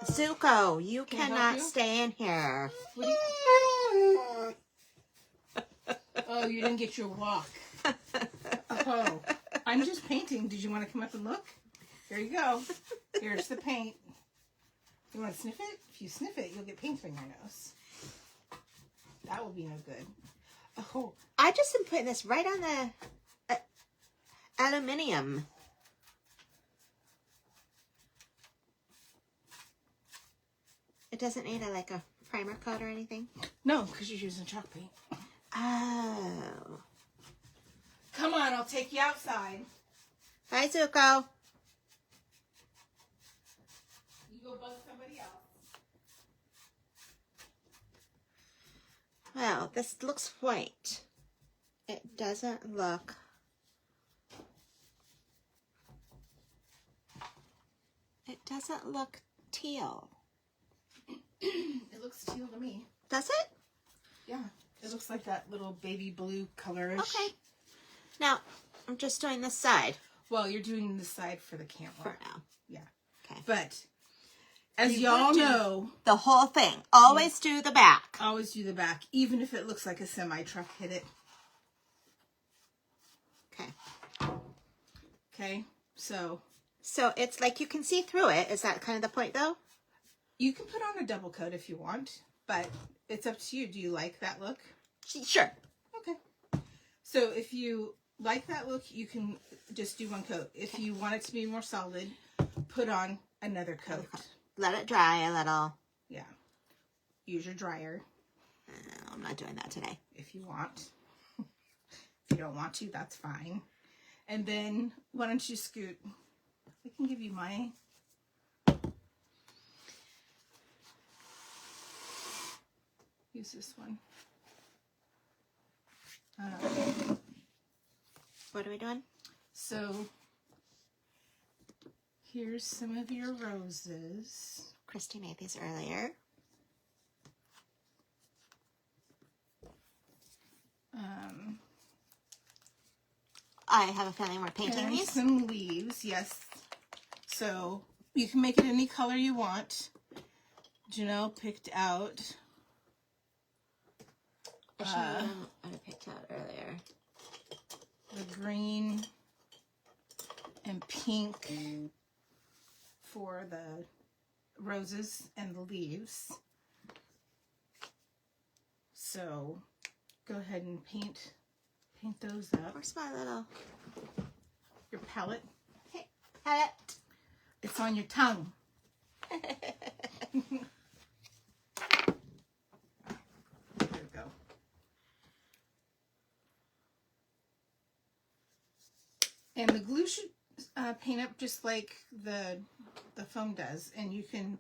Zuko, you Can I help cannot you? stay in here. What do you... Oh, you didn't get your walk. Oh, I'm just painting. Did you want to come up and look? Here you go. Here's the paint. You want to sniff it? If you sniff it, you'll get paint on your nose. That will be no good. Oh, I just am putting this right on the aluminium. It doesn't need like a primer coat or anything? no, because you're using chalk paint. Oh. Come on, I'll take you outside. Bye, Zuko. You go bug somebody else. Well, this looks white. It doesn't look... It doesn't look teal. It looks teal to me. Does it? Yeah, it looks like that little baby blue colorish. Okay. Now, I'm just doing this side Well, you're doing the side for the camera. for now. Yeah. Okay. But as You y'all would do know, the whole thing. Always do the back. always do the back, even if it looks like a semi-truck hit it. Okay. Okay, so So it's like you can see through it. Is that kind of the point, though? you can put on a double coat if you want, but it's up to you. Do you like that look? Sure. Okay. So if you like that look, you can just do one coat. If you want it to be more solid, put on another coat. Let it dry a little. Yeah. Use your dryer I'm not doing that today. if you want. If you don't want to, that's fine. And then why don't you scoot? I can give you my... Use this one. What are we doing? So here's some of your roses. Christy made these earlier. I have a feeling we're painting And these. some leaves, yes. So you can make it any color you want. Janelle picked out I picked out earlier. the green and pink for the roses and the leaves. So go ahead and paint those up. Where's my little... Your palette, Hey, palette. it's on your tongue. There we go. And the glue should paint up just like the foam does. And you can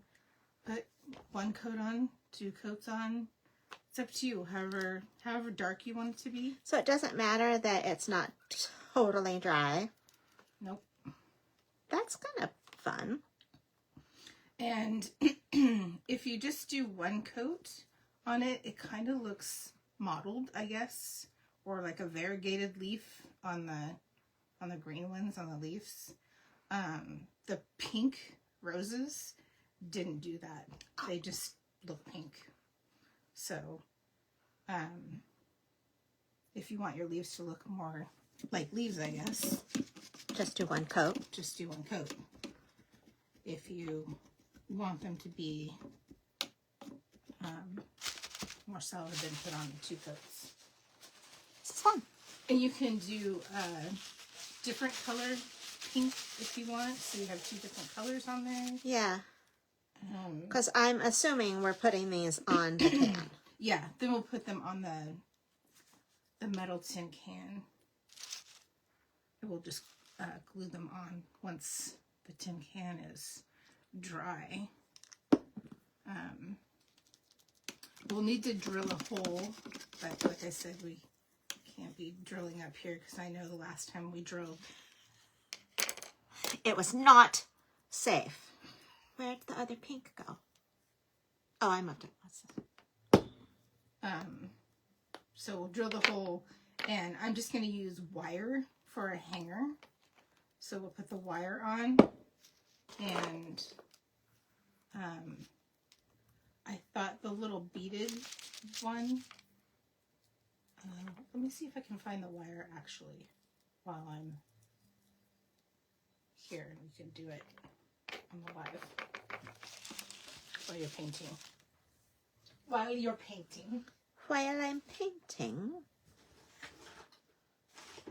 put one coat on, 2 coats on. It's up to you, however dark you want it to be. So it doesn't matter that it's not totally dry. Nope. That's kind of fun. And if you just do one coat on it, it kind of looks mottled, I guess, or like a variegated leaf on the green ones on the leaves. The pink roses didn't do that. They just look pink. So, if you want your leaves to look more like leaves, I guess. Just do one coat. Just do one coat. If you want them to be more solid, then put on 2 coats. This is fun. And you can do different color pink if you want. So you have 2 different colors on there. Yeah. Because I'm assuming we're putting these on the can. Yeah, then we'll put them on the metal tin can. And we'll just glue them on once the tin can is dry. We'll need to drill a hole, but like I said, we can't be drilling up here because I know the last time we drilled, it was not safe. Where did the other pink go? Oh, I moved it. so we'll drill the hole, and I'm just going to use wire for a hanger. So we'll put the wire on, and I thought the little beaded one, let me see if I can find the wire actually while I'm here, and we can do it on the live while you're painting. While you're painting. While I'm painting.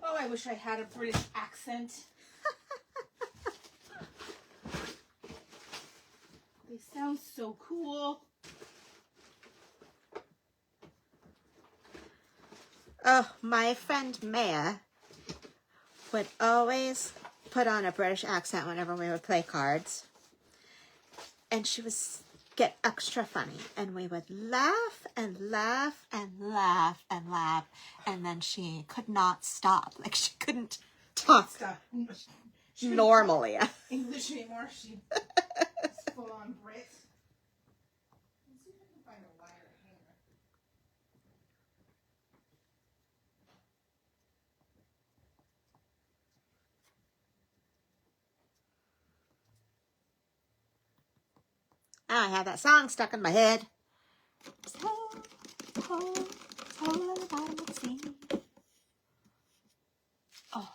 Oh, I wish I had a British accent. They sound so cool. Oh, my friend Maya would always put on a British accent whenever we would play cards. And she would get extra funny. And we would laugh and laugh and laugh and laugh. And then she could not stop. Like she couldn't talk normally. English anymore. She's full on Brit. Let's see if I can find a wire hanger. I have that song stuck in my head. Oh,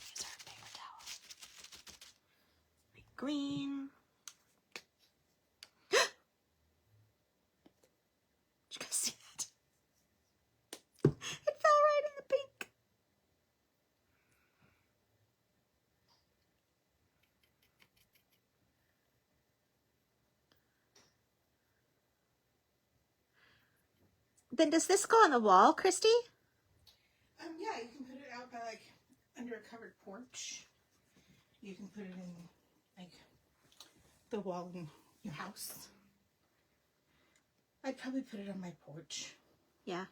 here's our paper towel. Big green. Did you guys see that? It fell right in the pink. Then does this go on the wall, Christy? Yeah, you can put it out by like under a covered porch. You can put it in like the wall in your house. I'd probably put it on my porch. Yeah.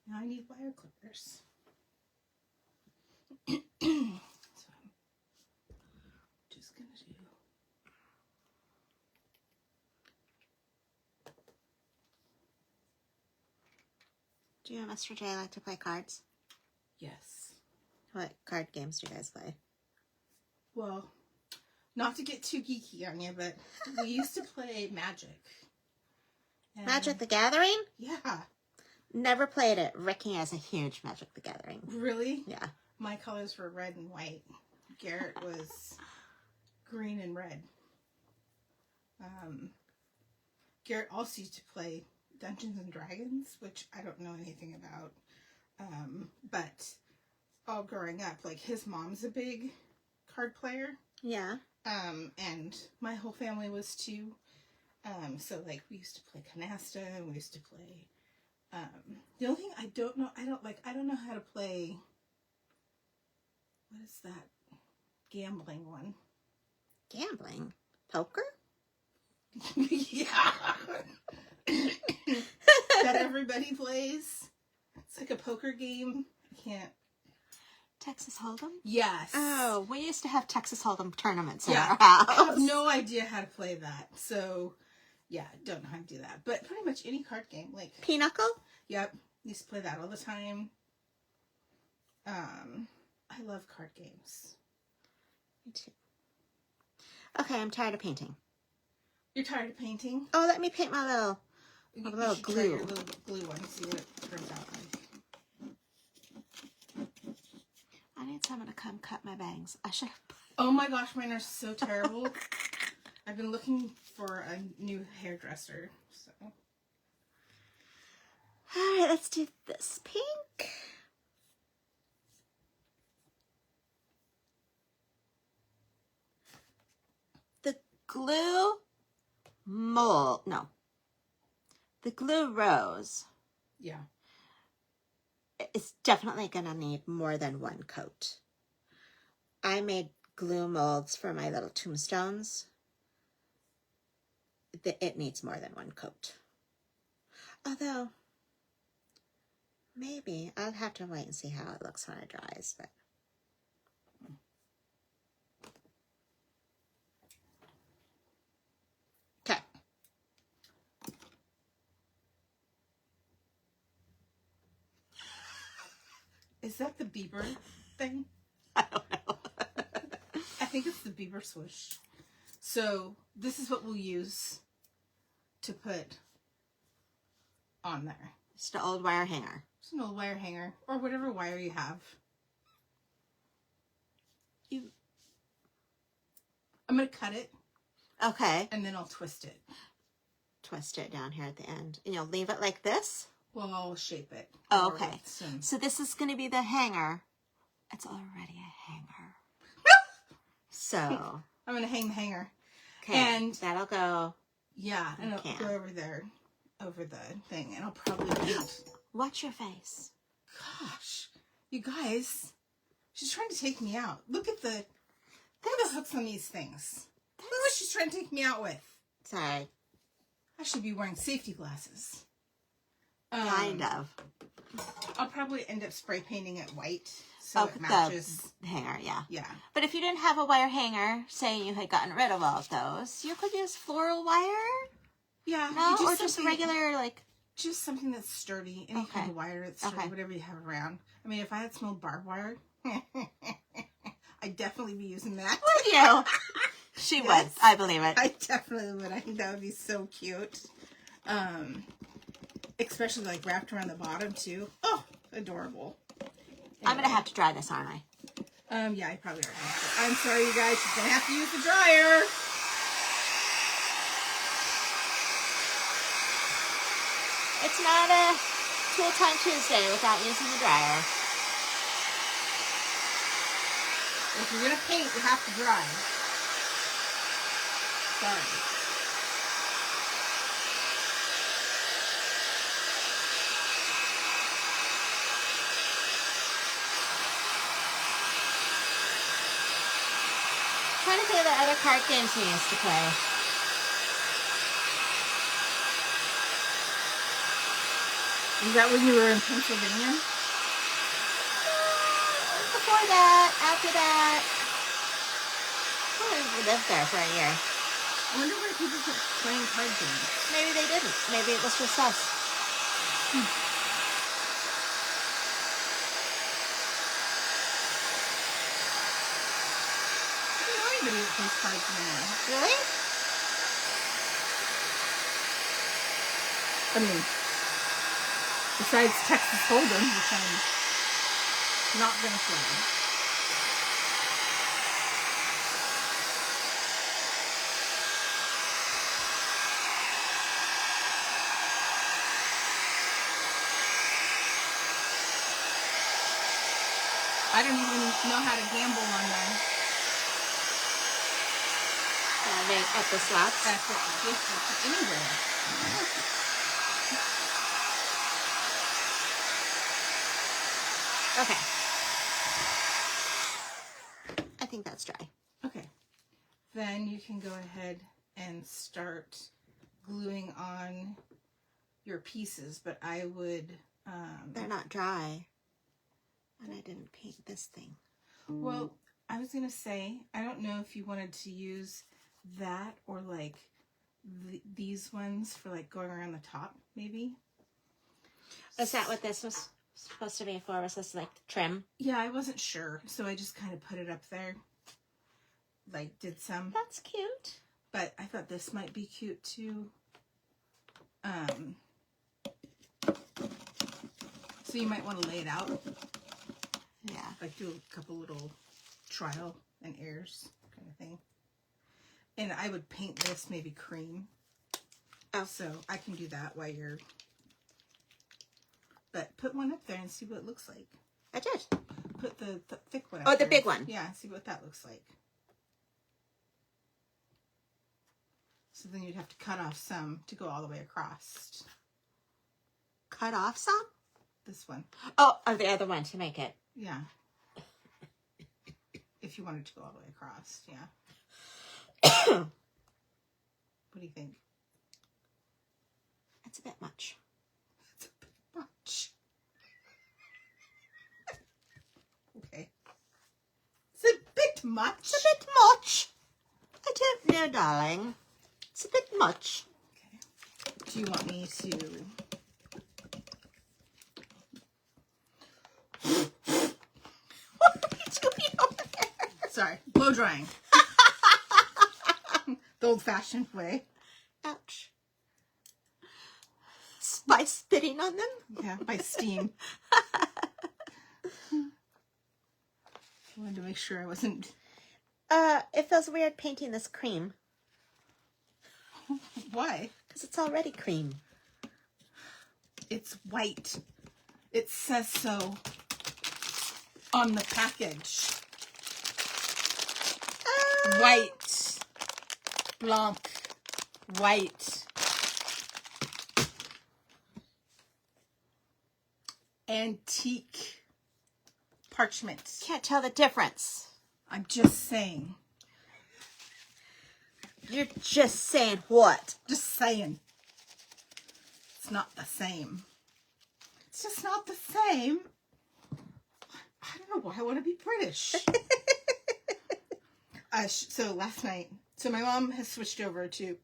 Now I need wire clippers. So I'm just gonna do. Do you and Mr. J like to play cards? Yes. What card games do you guys play? Well, not to get too geeky on you, but we used to play Magic. And Magic the Gathering? yeah. Never played it. Ricky has a huge Magic the Gathering. Really? Yeah. My colors were red and white. Garrett was green and red. Garrett also used to play Dungeons and Dragons, which I don't know anything about. But all growing up, like his mom's a big card player. Yeah. And my whole family was too. So like we used to play canasta, and we used to play. The only thing I don't know how to play. What is that gambling one? Gambling? Poker? Yeah. That everybody plays. It's like a poker game. I can't. Texas Hold'em? Yes. Oh, we used to have Texas Hold'em tournaments in Yeah. our I have house. no idea how to play that. So, yeah, don't know how to do that. But pretty much any card game. Like, Pinochle? yep. Used to play that all the time. I love card games. Me too. Okay, I'm tired of painting. You're tired of painting? Oh, let me paint my little You little should try glue. your little glue one and see what it turns out like. I need someone to come cut my bangs. I should. Oh my gosh, mine are so terrible. I've been looking for a new hairdresser. So. All right, let's do this pink. The glue mold, no. The glue rose Yeah. is definitely going to need more than one coat. I made glue molds for my little tombstones. It needs more than one coat. Although, maybe I'll have to wait and see how it looks when it dries. But okay. Is that the Bieber thing? I don't know. I think it's the Bieber swoosh. So this is what we'll use to put on there. Just an old wire hanger. Just an old wire hanger or whatever wire you have. I'm going to cut it. Okay. And then I'll twist it. Twist it down here at the end. And you'll leave it like this? Well, I'll shape it. Oh, okay. So this is going to be the hanger. It's already a hanger. So. I'm going to hang the hanger. Okay. And that'll go. Yeah. And it'll go over there. Over the thing. And I'll probably paint. Watch your face. Gosh. You guys. She's trying to take me out. Look at the hooks on these things. Look what she's trying to take me out with. Sorry. I should be wearing safety glasses. Kind of. I'll probably end up spray painting it white so it matches. The hanger, yeah. Yeah. But if you didn't have a wire hanger, say you had gotten rid of all of those, you could use floral wire. Yeah. No, or just regular, like... Just something that's sturdy. Any kind of wire that's sturdy, whatever you have around. I mean, if I had some old barbed wire, I'd definitely be using that. Would you? She would. I believe it. I definitely would. I think that would be so cute. Especially like wrapped around the bottom too. Oh, adorable. Anyway. I'm going to have to dry this, aren't I? Yeah, I probably are. I'm sorry, you guys. You're going to have to use the dryer. It's not a Tool Time Tuesday without using the dryer. If you're going to paint, you have to dry. Sorry. Trying to think of the other card games we used to play. Is that when you were in Pennsylvania? Before that, after that. We lived there for a year. I wonder where people kept playing card games. Maybe they didn't. Maybe it was just us. I don't know anybody that plays cards anymore. Really? I mean, besides Texas Hold'em, which I'm not going to play. I don't even know how to gamble on them. At the slots? Anywhere. Okay. I think that's dry. Okay. Then you can go ahead and start gluing on your pieces, but I would... They're not dry. And I didn't paint this thing. Well, I was going to say, I don't know if you wanted to use that or like these ones for like going around the top, maybe. Is that what this was supposed to be for? Was this like trim? Yeah, I wasn't sure. So I just kind of put it up there. Like did some. That's cute. But I thought this might be cute too. So you might want to lay it out. Yeah. Like do a couple little trial and errors kind of thing. And I would paint this maybe cream. Oh. So I can do that while you're... But put one up there and see what it looks like. I did. Put the thick one up Oh, the there. big one. Yeah, see what that looks like. So then you'd have to cut off some to go all the way across. Cut off some? This one. Oh, the other one to make it. Yeah. If you wanted to go all the way across, yeah. What do you think? It's a bit much. It's a bit much. Okay. It's a bit much. It's a bit much. I don't know, darling. It's a bit much. Okay. Do you want me to... What are you doing over there? Sorry, blow drying. The old-fashioned way. Ouch. By spitting on them? Yeah, by steam. I wanted to make sure I wasn't... It feels weird painting this cream. Why? Because it's already cream. It's white. It says so on the package. White. Blanc. White. Antique parchment. Can't tell the difference. I'm just saying. You're just saying what? Just saying. It's not the same. It's just not the same. I don't know why I want to be British. So last night, so my mom has switched over to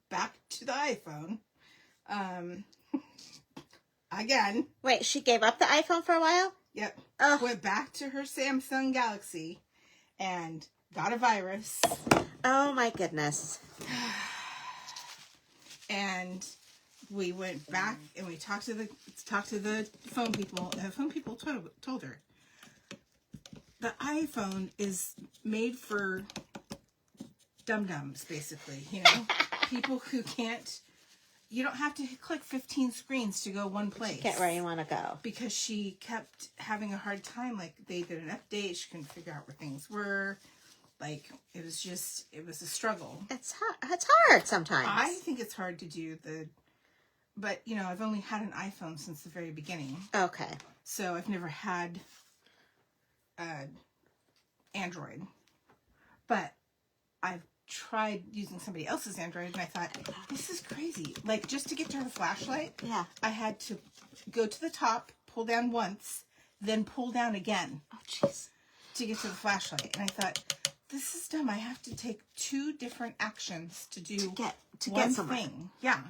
back to the iPhone. Again. Wait, she gave up the iPhone for a while? Yep. Ugh. Went back to her Samsung Galaxy and got a virus. Oh my goodness. And we went back and we talked to the phone people, and the phone people told her the iPhone is made for dum-dums, basically, you know, people who can't. You don't have to click 15 screens to go one place. Get where you want to go. Because she kept having a hard time. Like, they did an update. She couldn't figure out where things were. Like, it was a struggle. It's hard sometimes. I think it's hard to do but, you know, I've only had an iPhone since the very beginning. Okay. So I've never had Android. But I've tried using somebody else's Android, and I thought, this is crazy. Like, just to get to her flashlight, Yeah. I had to go to the top, pull down once, then pull down again. Oh, jeez. To get to the flashlight. And I thought, this is dumb. I have to take 2 different actions to do To one get somewhere. thing. Yeah.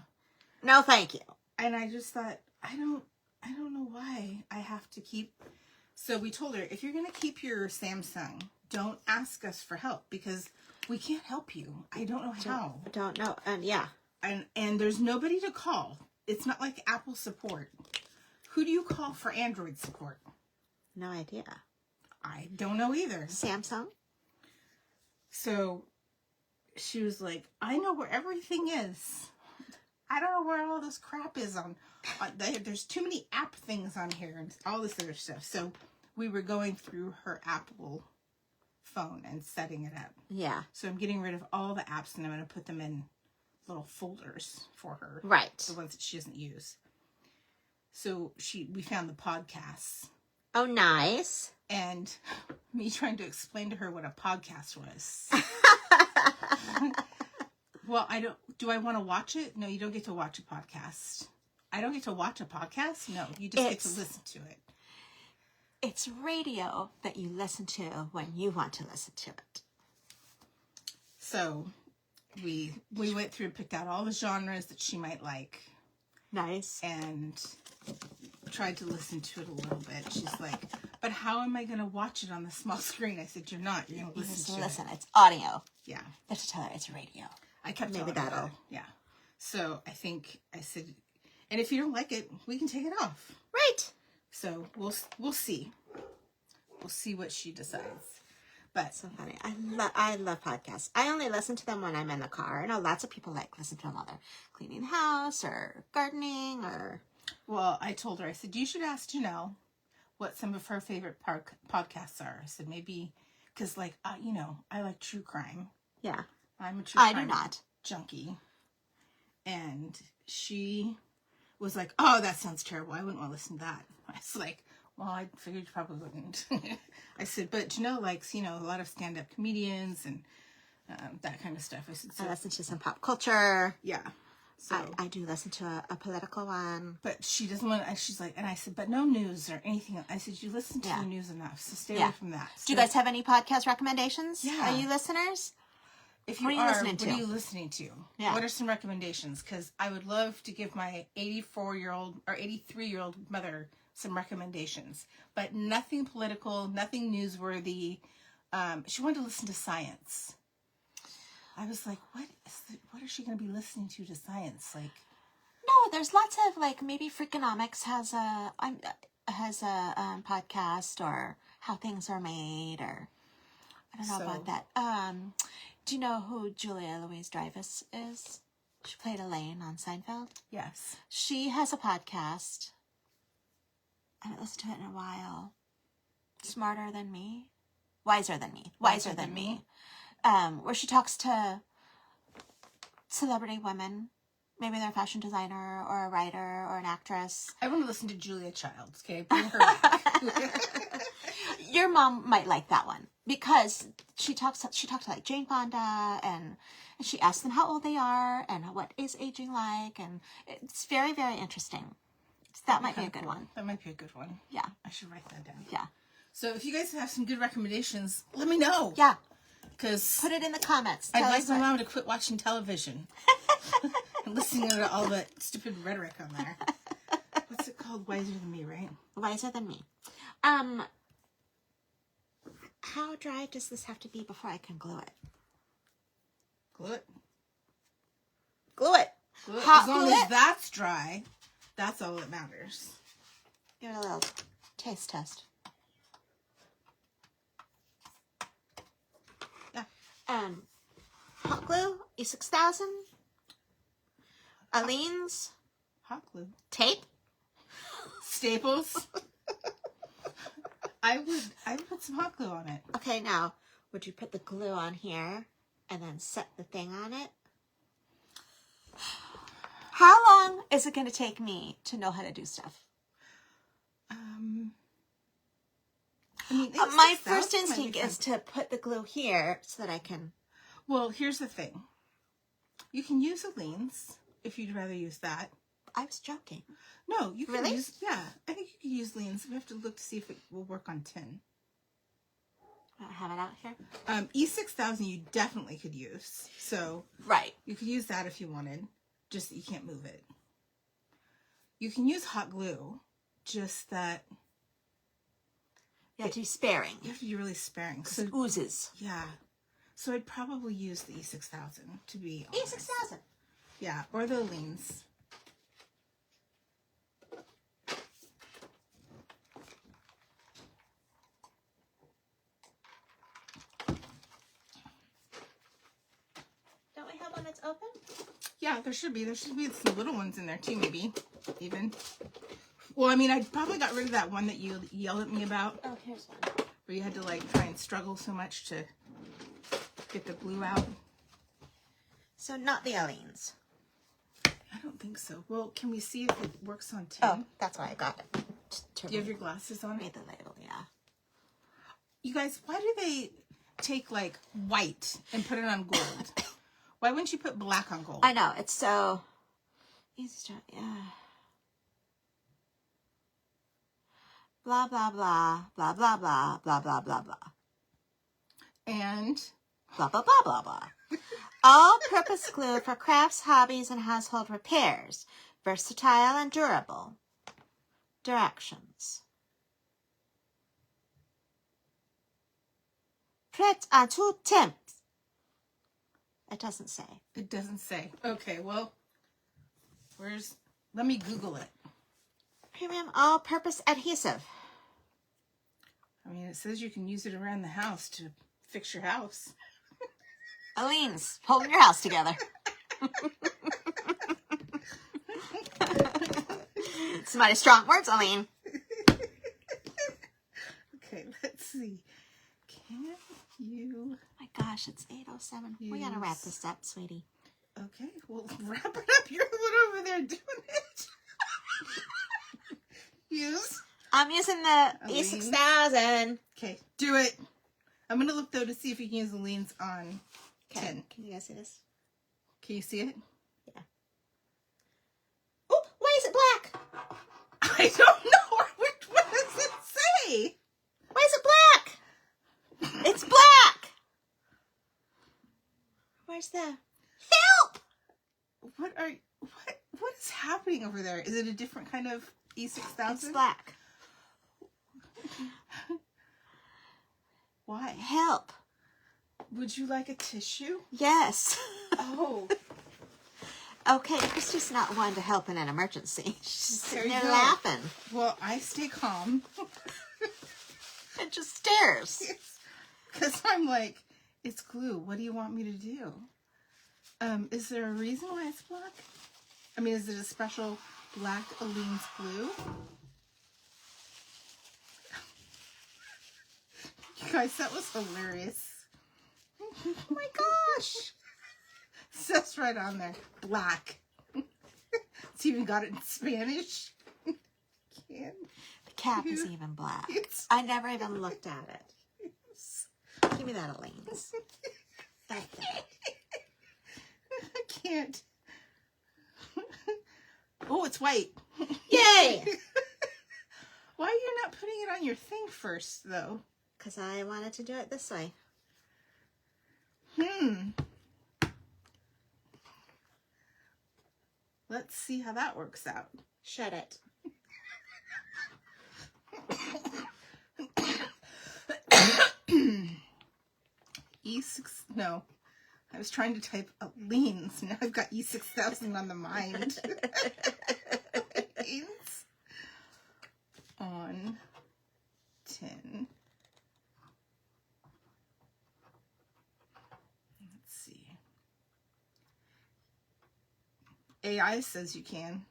No, thank you. And I just thought, I don't know why I have to keep. So we told her, if you're going to keep your Samsung, don't ask us for help, because we can't help you. I don't know how. Don't know. And yeah. And there's nobody to call. It's not like Apple support. Who do you call for Android support? No idea. I don't know either. Samsung? So she was like, I know where everything is. I don't know where all this crap is on there's too many app things on here and all this other stuff. So we were going through her Apple phone and setting it up. Yeah. So I'm getting rid of all the apps, and I'm going to put them in little folders for her. Right. The ones that she doesn't use. So we found the podcasts. Oh, nice. And me trying to explain to her what a podcast was. Well, do I want to watch it? No, you don't get to watch a podcast. I don't get to watch a podcast? No, you just get to listen to it. It's radio that you listen to when you want to listen to it. So we went through and picked out all the genres that she might like. Nice. And tried to listen to it a little bit. She's like, But how am I going to watch it on the small screen? I said, you're not. You're going to listen to listen. it. It's audio. Yeah. You have to tell her it's radio. I kept Maybe telling her that'll. that. Yeah. So I think I said, and if you don't like it, we can take it off. Right. So we'll see. We'll see what she decides. But So funny. I love podcasts. I only listen to them when I'm in the car. I know lots of people listen to them while they're cleaning the house or gardening or. Well, I told her, I said, you should ask Janelle what some of her favorite podcasts are. I said, maybe, because I like true crime. Yeah. I'm a true crime I do not. junkie. And she was like, oh, that sounds terrible. I wouldn't want to listen to that. I was like, well, I figured you probably wouldn't. I said, but Janelle likes, a lot of stand-up comedians and that kind of stuff. I said, so, I listen to some pop culture. yeah. So I do listen to a political one. But she doesn't want to, she's like, and I said, but no news or anything else. I said, you listen to the news enough, so stay away from that. So, do you guys have any podcast recommendations? Yeah. Are you listeners? If you what are you listening to? What are you listening to? Yeah. What are some recommendations? Because I would love to give my 84-year-old or 83-year-old mother some recommendations, but nothing political, nothing newsworthy. She wanted to listen to science. I was like, what is she going to be listening to science? Like, no, there's lots of maybe Freakonomics has a podcast or how things are made or I don't know about that. Do you know who Julia Louis-Dreyfus is? She played Elaine on Seinfeld. yes. She has a podcast. I haven't listened to it in a while. Smarter Than Me. Wiser Than Me. Wiser Than Me. Where she talks to celebrity women. Maybe they're a fashion designer or a writer or an actress. I want to listen to Julia Childs, okay? Bring her back. Your mom might like that one because she talks to Jane Fonda and she asks them how old they are and what is aging like, and it's very, very interesting. So that might be a good one. That might be a good one. Yeah. I should write that down. Yeah. So if you guys have some good recommendations, let me know. Yeah. Because Put it in the comments. I'd like my mom to quit watching television and listening to all the stupid rhetoric on there. What's it called? Wiser Than Me, right? Wiser Than Me. How dry does this have to be before I can glue it? Glue it. Glue it. Glue it. Hot As long glue as it. that's dry, that's all that matters. Give it a little taste test. Yeah. Hot glue, E6000, Aleene's Hot glue. tape. Staples. I would put some hot glue on it. Okay, now, would you put the glue on here and then set the thing on it? How long is it going to take me to know how to do stuff? I mean, My first instinct is to put the glue here so that I can... Well, here's the thing. You can use Aleene's if you'd rather use that. I was joking. No, you can Really? use... Yeah, I think you can use Aleene's. We have to look to see if it will work on tin. I don't have it out here. E6000 you definitely could use. So Right. you could use that if you wanted. Just that you can't move it. You can use hot glue. Just that... You have to be sparing. You have to be really sparing. So it oozes. Yeah. So I'd probably use the E6000 to be honest. E6000. Yeah, or the Aleene's. Don't we have one that's open? Yeah, there should be. There should be some little ones in there too, maybe. Even. Well, I mean, I probably got rid of that one that you yelled at me about. Oh, here's one. Where you had to, like, try and struggle so much to get the glue out. So not the Aleene's. I don't think so. Well, can we see if it works on tin? Oh, that's why I got it. Do you have your glasses on? Read the label, yeah. You guys, why do they take, like, white and put it on gold? Why wouldn't you put black on gold? I know, it's so easy to, yeah. Blah, blah, blah, blah, blah, blah, blah, blah, blah, blah. And? Blah, blah, blah, blah, blah. All-purpose glue for crafts, hobbies, and household repairs. Versatile and durable. Directions. Prêt à tout temps. It doesn't say. It doesn't say. Okay, well, let me Google it. Premium all-purpose adhesive. I mean, it says you can use it around the house to fix your house. Aleene's holding your house together. Somebody strong words, Aleene. Okay, let's see. Can you... My gosh, it's 8:07. We gotta wrap this up, sweetie. Okay, well, wrap it up. You're the one over there doing it. Use. I'm using the Aleene. E6000. Okay, do it. I'm going to look, though, to see if you can use Aleene's on 10. Can you guys see this? Can you see it? Yeah. Oh, why is it black? I don't know. What does it say? Why is it black? It's black. Where's the help? What is happening over there? Is it a different kind of E6000? It's black. Why? Help. Would you like a tissue? Yes. Oh. Okay, Christy's not one to help in an emergency. She's There sitting you there go. laughing. Well, I stay calm. And just stares. Because I'm like, it's glue. What do you want me to do? Is there a reason why it's black? I mean, is it a special black Aleene's glue? You guys, that was hilarious. Oh my gosh. It says right on there, black. It's even got it in Spanish. Can't. The cap is even black. It's- I never even looked at it. Give me that, Aleene's. That thing. I can't. Oh, it's white. Yay! Why are you not putting it on your thing first, though? Because I wanted to do it this way. Let's see how that works out. Shut it. No. I was trying to type Aleene's. Now I've got E6000 on the mind. Aleene's on 10. Let's see. AI says you can.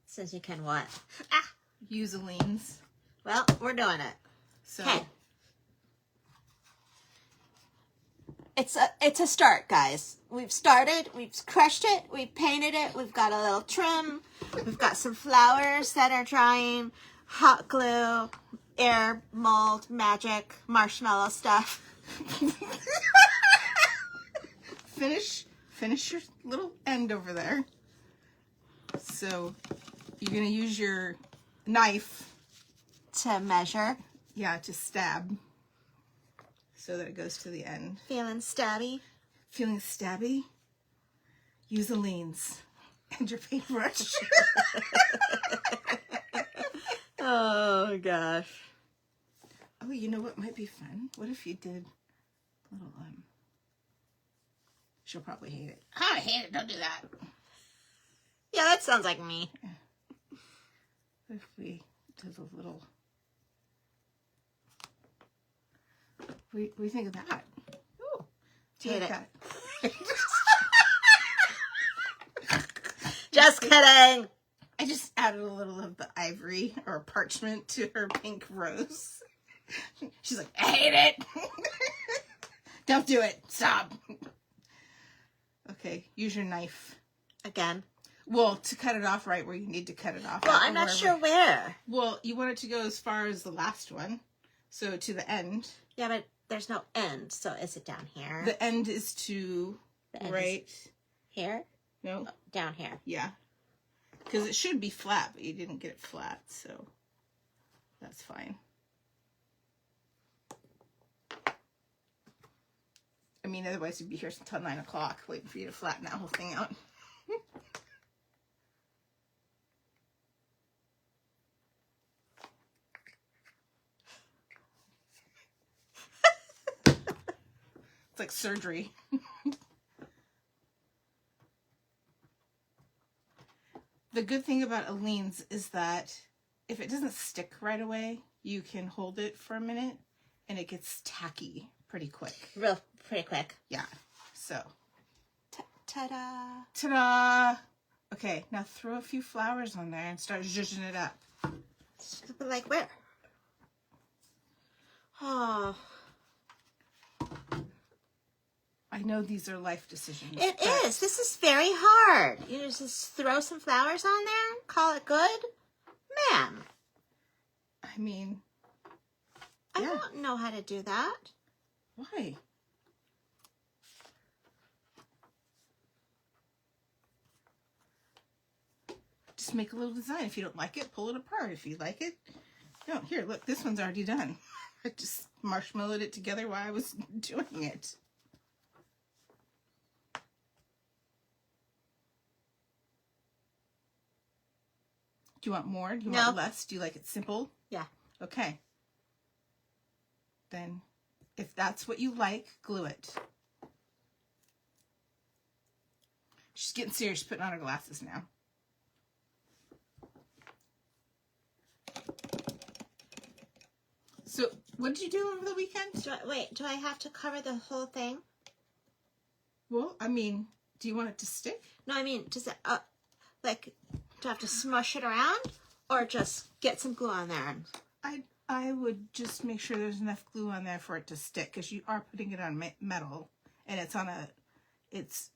Says you can what? Ah! Use Aleene's. Well, we're doing it. So Okay. It's a start, guys. We've started, we've crushed it, we've painted it, we've got a little trim, we've got some flowers that are drying, hot glue, air, mold, magic, marshmallow stuff. finish your little end over there. So you're gonna use your knife, To measure. yeah, to stab so that it goes to the end. Feeling stabby. Feeling stabby? Use Aleene's and your paintbrush. Oh, gosh. Oh, you know what might be fun? What if you did a little, she'll probably hate it. Oh, I hate it, don't do that. Yeah, that sounds like me. What if we did a little, what do you think of that? Ooh, Do you hate like it. that? Just kidding. I just added a little of the ivory or parchment to her pink rose. She's like, I hate it. Don't do it. Stop. Okay, use your knife. Again. Well, to cut it off right where you need to cut it off. Well, at, I'm not wherever. sure where. Well, you want it to go as far as the last one. So to the end. Yeah, but there's no end. So is it down here? The end is to The end right. Here? No? Down here. Yeah. Because it should be flat, but you didn't get it flat, so that's fine. I mean, otherwise you'd be here until 9 o'clock waiting for you to flatten that whole thing out. It's like surgery. The good thing about Aleene's is that if it doesn't stick right away, you can hold it for a minute and it gets tacky pretty quick. Real pretty quick. Yeah. So. Ta-da. Ta-da! Okay, now throw a few flowers on there and start zhuzhing it up. Like where? Oh. I know these are life decisions. It is. This is very hard. You just throw some flowers on there, call it good? Ma'am. I mean, I don't know how to do that. Why? Just make a little design. If you don't like it, pull it apart. If you like it, no. Here, look, this one's already done. I just marshmallowed it together while I was doing it. Do you want more? Do you want less? Do you like it simple? Yeah. Okay. Then, if that's what you like, glue it. She's getting serious, putting on her glasses now. So, what did you do over the weekend? Do I have to cover the whole thing? Well, I mean, do you want it to stick? No, I mean, does it, like, do I have to smush it around or just get some glue on there? I would just make sure there's enough glue on there for it to stick, because you are putting it on metal, and it's on it's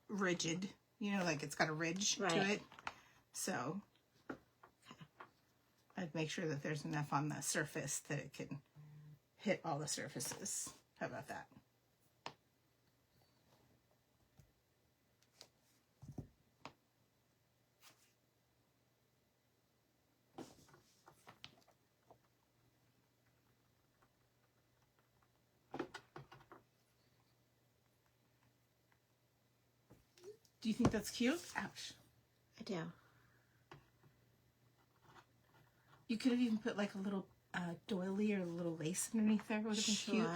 rigid, you know, like it's got a ridge to it. So I'd make sure that there's enough on the surface that it can hit all the surfaces. How about that? Do you think that's cute? Ouch. I do. You could have even put like a little doily or a little lace underneath there. Would have been cute.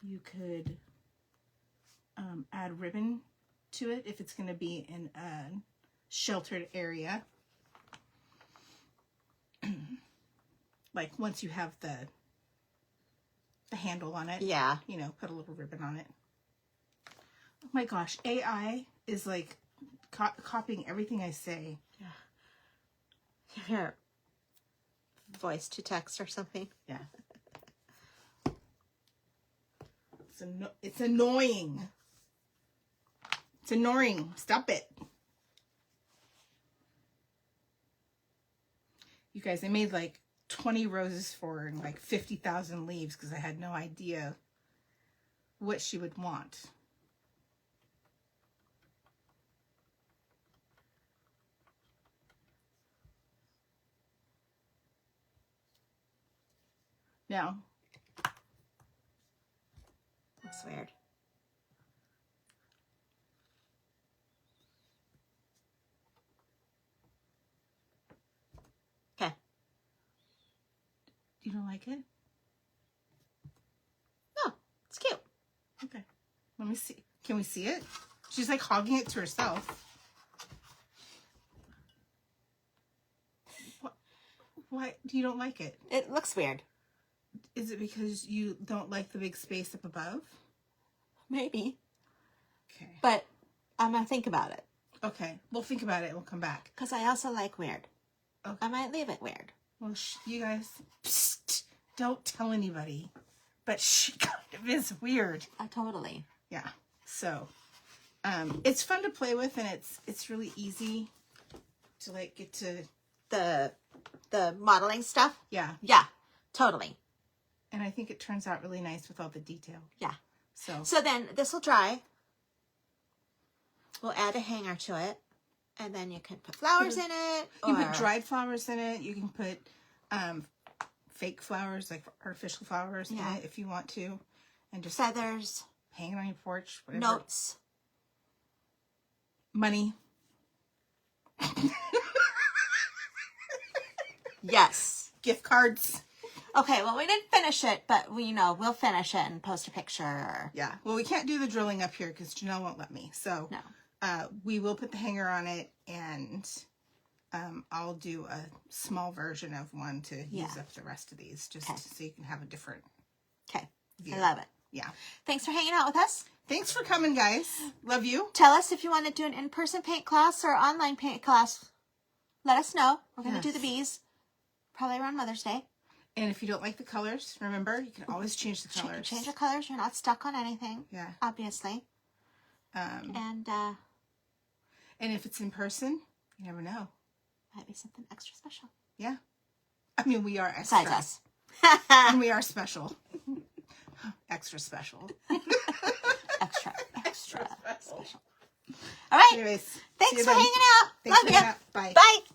You could add ribbon to it if it's going to be in a sheltered area. Like once you have the handle on it. Yeah. You know, put a little ribbon on it. Oh my gosh, AI is like copying everything I say. Yeah. Here. Voice to text or something. Yeah. It's annoying. It's annoying. Stop it. You guys, I made like 20 roses for her and like 50,000 leaves because I had no idea what she would want. Now, Looks weird. Okay. you don't like it? No, it's cute. Okay. Let me see. Can we see it? She's like hogging it to herself. Why do you don't like it? It looks weird. Is it because you don't like the big space up above? Maybe. Okay. But I'm going to think about it. Okay. We'll think about it. We'll come back. Because I also like weird. Okay. I might leave it weird. Well, you guys, psst, don't tell anybody. But she kind of is weird. Totally. Yeah. So, it's fun to play with, and it's really easy to like get to The modeling stuff? Yeah. Yeah, totally. And I think it turns out really nice with all the detail. Yeah. So then this will dry. We'll add a hanger to it. And then you can put flowers in it. You can put dried flowers in it. You can put fake flowers, like artificial flowers in it if you want to. And just feathers. Hang it on your porch. Whatever. Notes. Money. Yes. Gift cards. Okay, well, we didn't finish it, but we'll finish it and post a picture. Yeah. Well, we can't do the drilling up here because Janelle won't let me. So No. We will put the hanger on it, and I'll do a small version of one to use up the rest of these, just so you can have a different Okay. view. I love it. Yeah. Thanks for hanging out with us. Thanks for coming, guys. Love you. Tell us if you want to do an in-person paint class or online paint class. Let us know. We're going to do the bees probably around Mother's Day. And if you don't like the colors, remember, you can always change the colors. Change the colors. You're not stuck on anything. Yeah. Obviously. And if it's in person, you never know. Might be something extra special. Yeah. I mean, we are extra. Besides us. And we are special. Extra special. Extra special. All right. Anyways. Thanks for then. hanging out. Thanks Love for ya. hanging out. Bye. Bye.